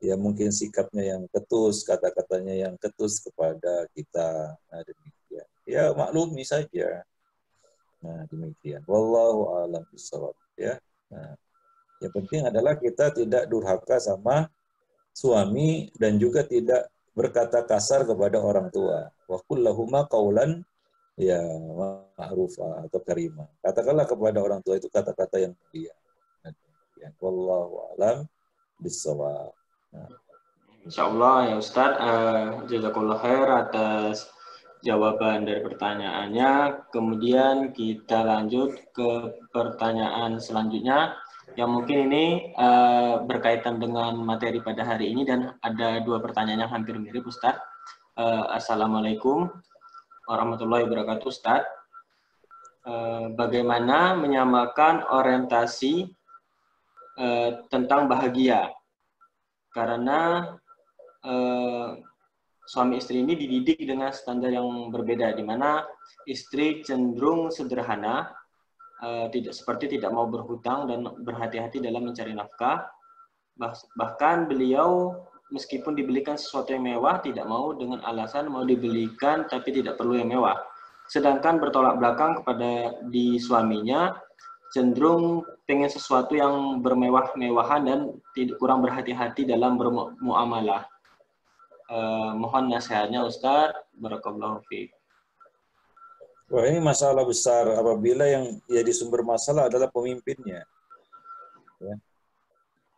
ya mungkin sikapnya yang ketus, kata-katanya yang ketus kepada kita. Nah demikian, ya maklumi saja. Nah demikian, wallahu a'lam bishawab, ya. Nah, yang penting adalah kita tidak durhaka sama suami dan juga tidak berkata kasar kepada orang tua. Wa qul lahuma qaulan, ya, ma'rufa atau karimah. Katakanlah kepada orang tua itu kata-kata yang mulia. Wallahu a'lam bishawab. Nah. Insyaallah ya Ustadz, jazakallah khair atas jawaban dari pertanyaannya. Kemudian kita lanjut ke pertanyaan selanjutnya yang mungkin ini berkaitan dengan materi pada hari ini dan ada dua pertanyaan yang hampir mirip Ustadz. Assalamualaikum warahmatullahi wabarakatuh Ustadz. Bagaimana menyamakan orientasi tentang bahagia? Karena suami istri ini dididik dengan standar yang berbeda, di mana istri cenderung sederhana, tidak mau berhutang dan berhati-hati dalam mencari nafkah. Bahkan beliau meskipun dibelikan sesuatu yang mewah tidak mau dengan alasan mau dibelikan tapi tidak perlu yang mewah. Sedangkan bertolak belakang kepada di suaminya cenderung pengen sesuatu yang bermewah-mewahan dan kurang berhati-hati dalam bermuamalah. Mohon nasihatnya Ustaz, barakallahu fiik. Wah, ini masalah besar apabila yang jadi sumber masalah adalah pemimpinnya. Ya.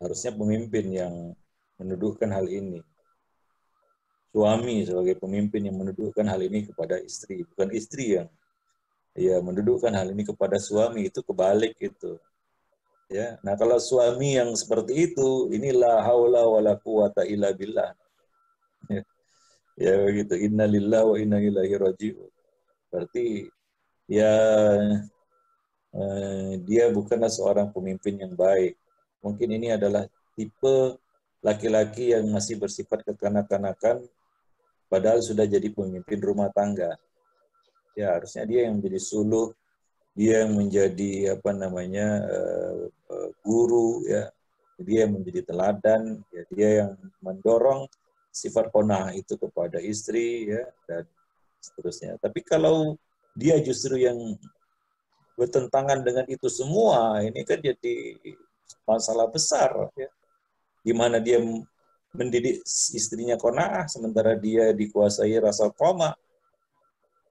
Harusnya pemimpin yang menuduhkan hal ini. Suami sebagai pemimpin yang menuduhkan hal ini kepada istri, bukan istri yang menuduhkan hal ini kepada suami, itu kebalik itu. Ya. Nah, kalau suami yang seperti itu, inilah haula wala quwata illa billah. Ya begitu, innalillahi wa inna ilaihi raji'un. Berarti ya dia bukanlah seorang pemimpin yang baik. Mungkin ini adalah tipe laki-laki yang masih bersifat kekanak-kanakan padahal sudah jadi pemimpin rumah tangga. Ya harusnya dia yang menjadi suluh, dia yang menjadi guru, ya. Dia yang menjadi teladan, ya, dia yang mendorong sifat qanaah itu kepada istri, ya, dan seterusnya. Tapi kalau dia justru yang bertentangan dengan itu semua, ini kan jadi masalah besar, ya. Di mana dia mendidik istrinya qanaah sementara dia dikuasai rasa qama,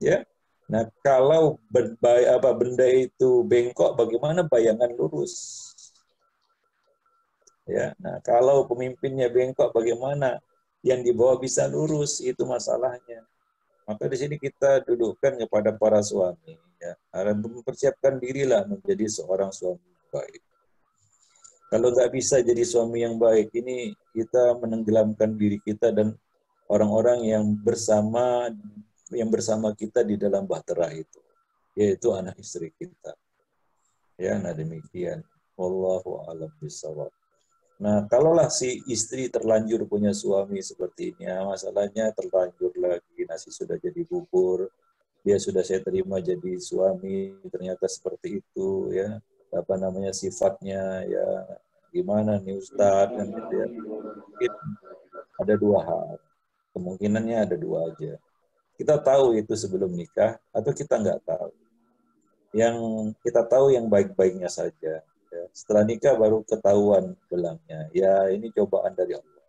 ya. Nah, kalau benda itu bengkok, bagaimana bayangan lurus? Ya, nah kalau pemimpinnya bengkok, bagaimana yang di bawah bisa lurus? Itu masalahnya. Maka di sini kita dudukkan kepada para suami, ya, mempersiapkan dirilah menjadi seorang suami baik. Kalau nggak bisa jadi suami yang baik, ini kita menenggelamkan diri kita dan orang-orang yang bersama kita di dalam bahtera itu, yaitu anak istri kita. Ya, nah demikian. Wallahu a'lam bishawab. Nah, kalaulah si istri terlanjur punya suami seperti ini, ya, masalahnya terlanjur lagi, nasi sudah jadi bubur, dia sudah saya terima jadi suami, ternyata seperti itu, ya, apa namanya sifatnya, ya, gimana nih Ustadz, kan gitu ya. Mungkin ada dua hal, kemungkinannya ada dua aja. Kita tahu itu sebelum nikah, atau kita nggak tahu. Yang kita tahu yang baik-baiknya saja. Ya. Setelah nikah baru ketahuan belangnya. Ya, ini cobaan dari Allah.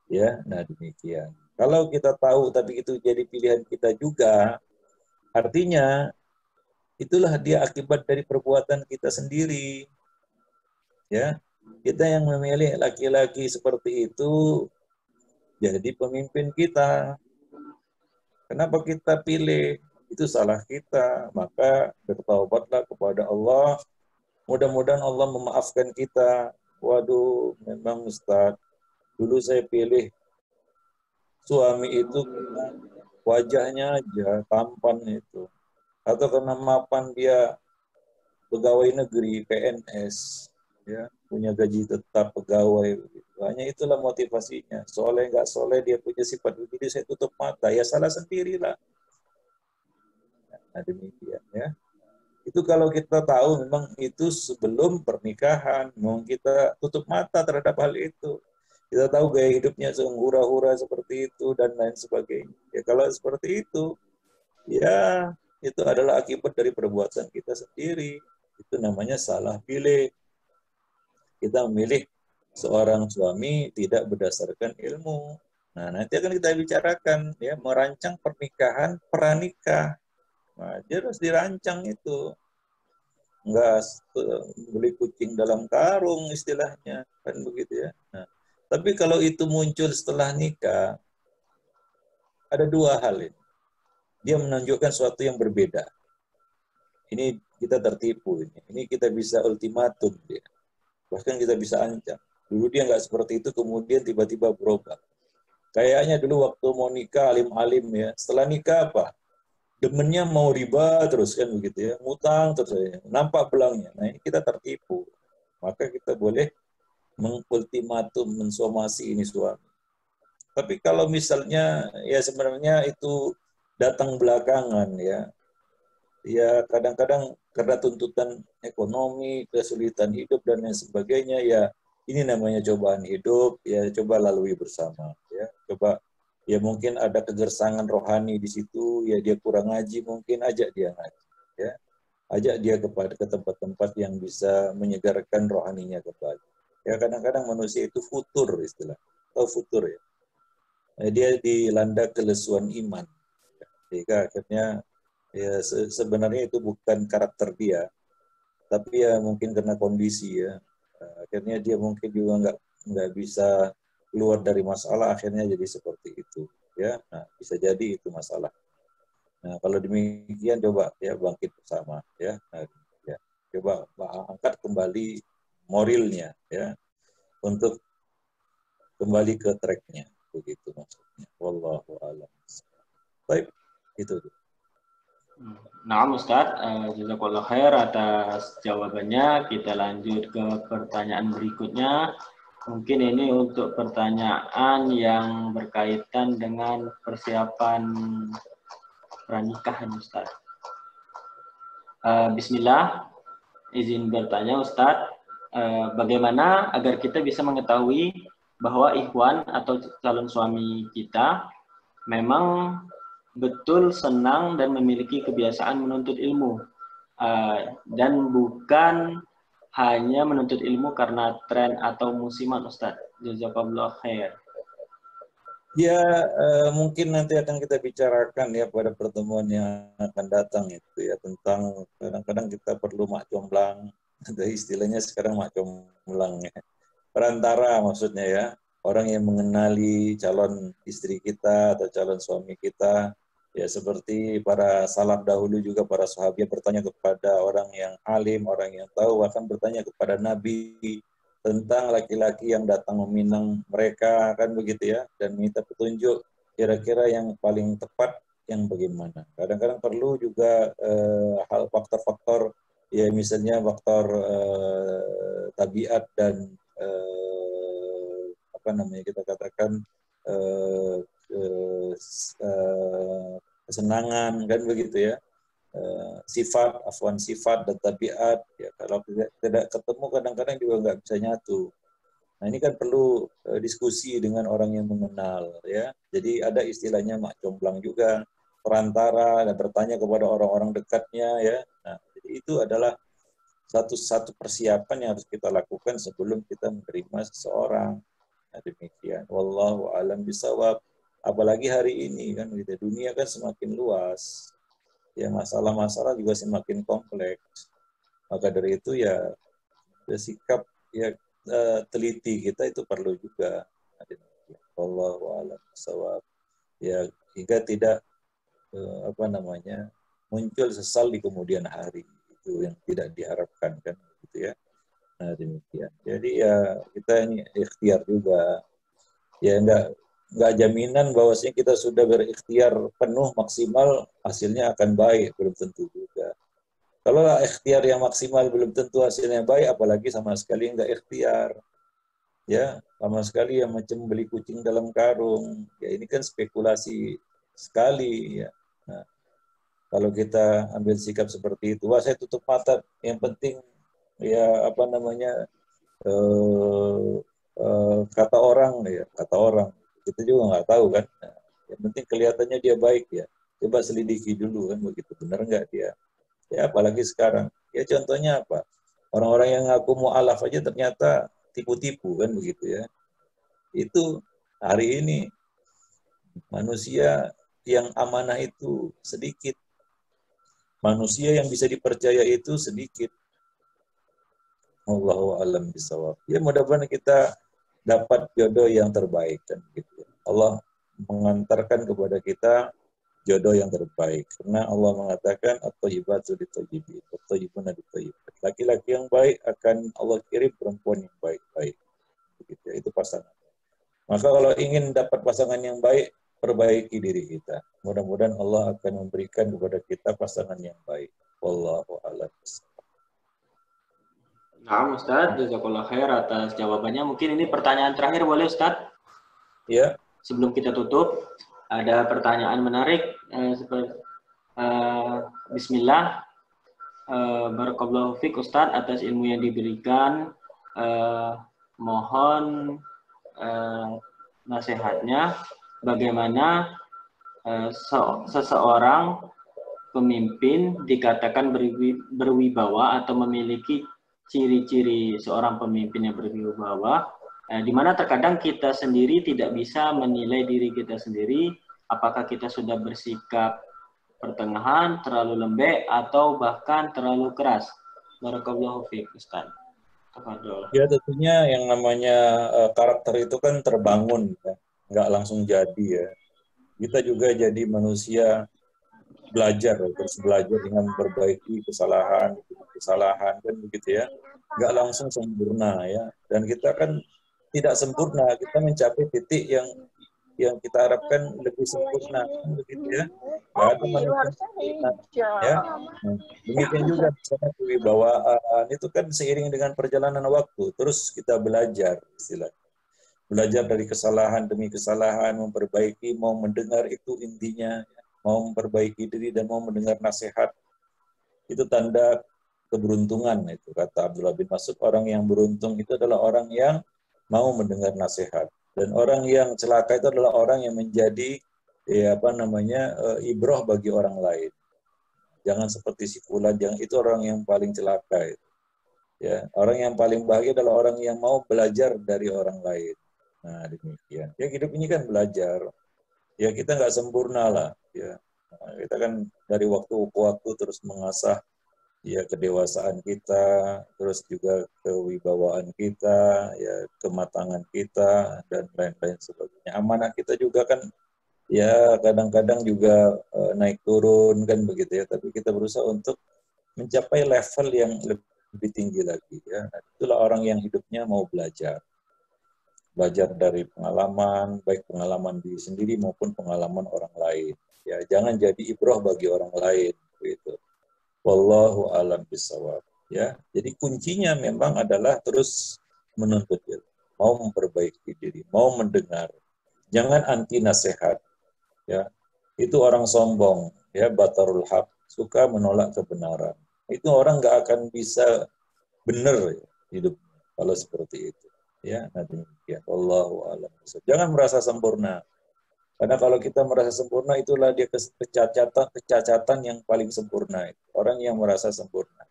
Ya, nah demikian. Kalau kita tahu tapi itu jadi pilihan kita juga, artinya itulah dia akibat dari perbuatan kita sendiri. Ya, kita yang memilih laki-laki seperti itu jadi pemimpin kita. Kenapa kita pilih? Itu salah kita. Maka bertaubatlah kepada Allah. Mudah-mudahan Allah memaafkan kita. Waduh, memang Ustaz, dulu saya pilih suami itu karena wajahnya aja, tampan itu. Atau karena mapan dia pegawai negeri, PNS, ya, punya gaji tetap pegawai. Hanya itulah motivasinya. Soleh nggak soleh dia punya sifat begitu, saya tutup mata. Ya salah sendirilah. Nah demikian ya. Itu kalau kita tahu memang itu sebelum pernikahan, mau kita tutup mata terhadap hal itu. Kita tahu gaya hidupnya hura-hura seperti itu dan lain sebagainya. Ya kalau seperti itu, ya itu adalah akibat dari perbuatan kita sendiri. Itu namanya salah pilih. Kita memilih seorang suami tidak berdasarkan ilmu. Nah, nanti akan kita bicarakan ya merancang pernikahan pranikah. Nah, harus dirancang itu. Enggak beli kucing dalam karung istilahnya kan begitu ya. Nah, tapi kalau itu muncul setelah nikah, ada dua hal ini. Dia menunjukkan sesuatu yang berbeda. Ini kita tertipu ini. Ini kita bisa ultimatum dia. Bahkan kita bisa ancam. Dulu dia nggak seperti itu, kemudian tiba-tiba berubah. Kayaknya dulu waktu mau nikah alim-alim ya. Setelah nikah apa? Demennya mau riba terus kan begitu ya, ngutang terus ya. Nampak belangnya. Nah ini kita tertipu. Maka kita boleh mengultimatum, mensomasi ini suami. Tapi kalau misalnya ya sebenarnya itu datang belakangan ya, ya kadang-kadang karena tuntutan ekonomi, kesulitan hidup dan lain sebagainya ya ini namanya cobaan hidup ya coba lalui bersama ya coba ya mungkin ada kegersangan rohani di situ ya dia kurang ngaji mungkin ajak dia ngaji ya ajak dia ke tempat-tempat yang bisa menyegarkan rohaninya kembali ya kadang-kadang manusia itu futur istilah atau futur ya dia dilanda kelesuan iman sehingga akhirnya ya sebenarnya itu bukan karakter dia tapi ya mungkin karena kondisi ya akhirnya dia mungkin juga nggak bisa keluar dari masalah akhirnya jadi seperti itu ya nah bisa jadi itu masalah nah kalau demikian coba ya bangkit bersama ya nah, ya coba angkat kembali moralnya ya untuk kembali ke tracknya begitu maksudnya wallahu a'lam. Baik itu. Nah, Ustaz, jazakallah khair atas jawabannya. Kita lanjut ke pertanyaan berikutnya. Mungkin ini untuk pertanyaan yang berkaitan dengan persiapan pernikahan, Ustaz. Bismillah, izin bertanya, Ustaz. Bagaimana agar kita bisa mengetahui bahwa ikhwan atau calon suami kita memang betul senang dan memiliki kebiasaan menuntut ilmu dan bukan hanya menuntut ilmu karena tren atau musiman, Ustaz. Jazakallah khair. Ya mungkin nanti akan kita bicarakan ya pada pertemuan yang akan datang itu ya tentang kadang-kadang kita perlu mak comblang ada istilahnya sekarang mak comblang ya perantara maksudnya ya orang yang mengenali calon istri kita atau calon suami kita ya seperti para salaf dahulu juga para sahabat bertanya kepada orang yang alim, orang yang tahu bahkan bertanya kepada Nabi tentang laki-laki yang datang meminang mereka kan begitu ya dan minta petunjuk kira-kira yang paling tepat yang bagaimana. Kadang-kadang perlu juga hal faktor-faktor ya misalnya faktor tabiat dan apa namanya, kita katakan kesenangan, kan begitu ya. Sifat, afwan sifat dan tabiat, ya kalau tidak ketemu kadang-kadang juga nggak bisa nyatu. Nah ini kan perlu diskusi dengan orang yang mengenal, ya. Jadi ada istilahnya mak comblang juga, perantara, dan bertanya kepada orang-orang dekatnya, ya. Nah jadi itu adalah satu persiapan yang harus kita lakukan sebelum kita menerima seseorang. Nah, demikian. Wallahu a'lam bishawab. Apalagi hari ini kan gitu. Dunia kan semakin luas. Ya masalah-masalah juga semakin kompleks. Maka dari itu ya sikap ya teliti kita itu perlu juga. Wallahu a'lam bishawab. Ya hingga tidak apa namanya, muncul sesal di kemudian hari, itu yang tidak diharapkan kan gitu ya. Nah demikian. Jadi ya kita ini ikhtiar juga. Ya enggak jaminan bahwasanya kita sudah berikhtiar penuh maksimal hasilnya akan baik, belum tentu juga. Kalau ikhtiar yang maksimal belum tentu hasilnya baik, apalagi sama sekali enggak ikhtiar. Ya, sama sekali yang macam beli kucing dalam karung. Ya ini kan spekulasi sekali ya. Nah, kalau kita ambil sikap seperti itu, wah saya tutup mata, yang penting ya apa namanya, kata orang, kita juga nggak tahu kan. Nah, yang penting kelihatannya dia baik ya, coba selidiki dulu kan begitu, benar nggak dia. Ya apalagi sekarang, ya contohnya apa, orang-orang yang ngaku mu'alaf aja ternyata tipu-tipu kan begitu ya. Itu hari ini manusia yang amanah itu sedikit, manusia yang bisa dipercaya itu sedikit. Allahu a'lam bishawab. Ya mudah-mudahan kita dapat jodoh yang terbaik kan gitu. Allah mengantarkan kepada kita jodoh yang terbaik. Karena Allah mengatakan at-thayyibatu lit-thayyibin, at-thayyibuna lit-thayyibat. Laki-laki yang baik akan Allah kirim perempuan yang baik-baik. Begitu ya, itu pasangan. Maka kalau ingin dapat pasangan yang baik, perbaiki diri kita. Mudah-mudahan Allah akan memberikan kepada kita pasangan yang baik. Wallahu a'lam. Nah, Ustadz, jazakallah khair atas jawabannya. Mungkin ini pertanyaan terakhir, boleh Ustadz? Ya. Sebelum kita tutup, ada pertanyaan menarik. Bismillah. Barakallahu fiik Ustadz atas ilmu yang diberikan. Mohon nasihatnya bagaimana seseorang pemimpin dikatakan berwibawa atau memiliki ciri-ciri seorang pemimpin yang berwibawa, di mana terkadang kita sendiri tidak bisa menilai diri kita sendiri, apakah kita sudah bersikap pertengahan, terlalu lembek, atau bahkan terlalu keras. Barakallahu fiik Ustaz. Ya tentunya yang namanya karakter itu kan terbangun, ya. Nggak langsung jadi ya. Kita juga jadi manusia belajar, terus belajar dengan memperbaiki kesalahan kan begitu ya. Nggak langsung sempurna ya. Dan kita kan tidak sempurna, kita mencapai titik yang kita harapkan lebih sempurna kan begitu ya. Nggak ada manusia sempurna ya. Demikian juga misalnya kewibawaan itu kan seiring dengan perjalanan waktu, terus kita belajar istilahnya. Belajar dari kesalahan demi kesalahan, memperbaiki, mau mendengar itu intinya, mau memperbaiki diri dan mau mendengar nasihat. Itu tanda keberuntungan, itu kata Abdullah bin Mas'ud. Orang yang beruntung itu adalah orang yang mau mendengar nasihat. Dan orang yang celaka itu adalah orang yang menjadi ibroh bagi orang lain. Jangan seperti si fulan, itu orang yang paling celaka itu. Ya, orang yang paling bahagia adalah orang yang mau belajar dari orang lain. Nah, demikian. Ya, hidup ini kan belajar. Ya, kita nggak sempurna lah. Ya, nah, kita kan dari waktu ke waktu terus mengasah ya kedewasaan kita, terus juga kewibawaan kita, ya kematangan kita dan lain-lain sebagainya. Amanah kita juga kan ya kadang-kadang juga naik turun kan begitu ya. Tapi kita berusaha untuk mencapai level yang lebih tinggi lagi ya. Nah, itulah orang yang hidupnya mau belajar. Belajar dari pengalaman, baik pengalaman diri sendiri maupun pengalaman orang lain. Ya, jangan jadi ibroh bagi orang lain gitu. Wallahu a'lam bishawab. Ya, jadi kuncinya memang adalah terus menuntut ilmu, mau memperbaiki diri, mau mendengar. Jangan anti nasihat. Ya, itu orang sombong, ya, batarul haq, suka menolak kebenaran. Itu orang nggak akan bisa benar ya, hidupnya kalau seperti itu. Ya, nah demikian. Wallahu a'lam. Jangan merasa sempurna. Karena kalau kita merasa sempurna, itulah dia kecacatan yang paling sempurna. Orang yang merasa sempurna.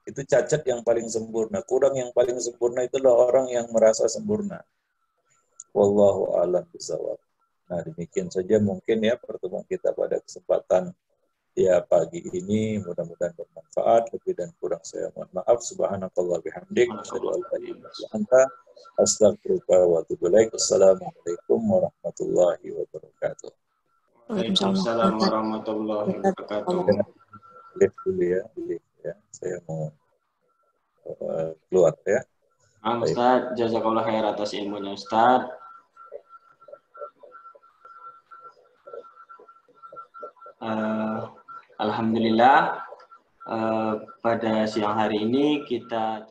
Itu cacat yang paling sempurna. Kurang yang paling sempurna itulah orang yang merasa sempurna. Wallahu a'lam bishawab. Nah, demikian saja mungkin ya pertemuan kita pada kesempatan ya pagi ini. Mudah-mudahan bermanfaat. Lebih dan kurang saya mohon maaf. Subhanakallah bihamdik. Asyhadu an la ilaha illa anta astaghfiruka wa atubu ilaik. Assalamualaikum warahmatullahi wabarakatuh. Waalaikumsalam warahmatullahi wabarakatuh. Lift dulu ya, saya mau keluar ya. Ustaz, jazakallah khair atas ilmunya Ustaz. Alhamdulillah pada siang hari ini kita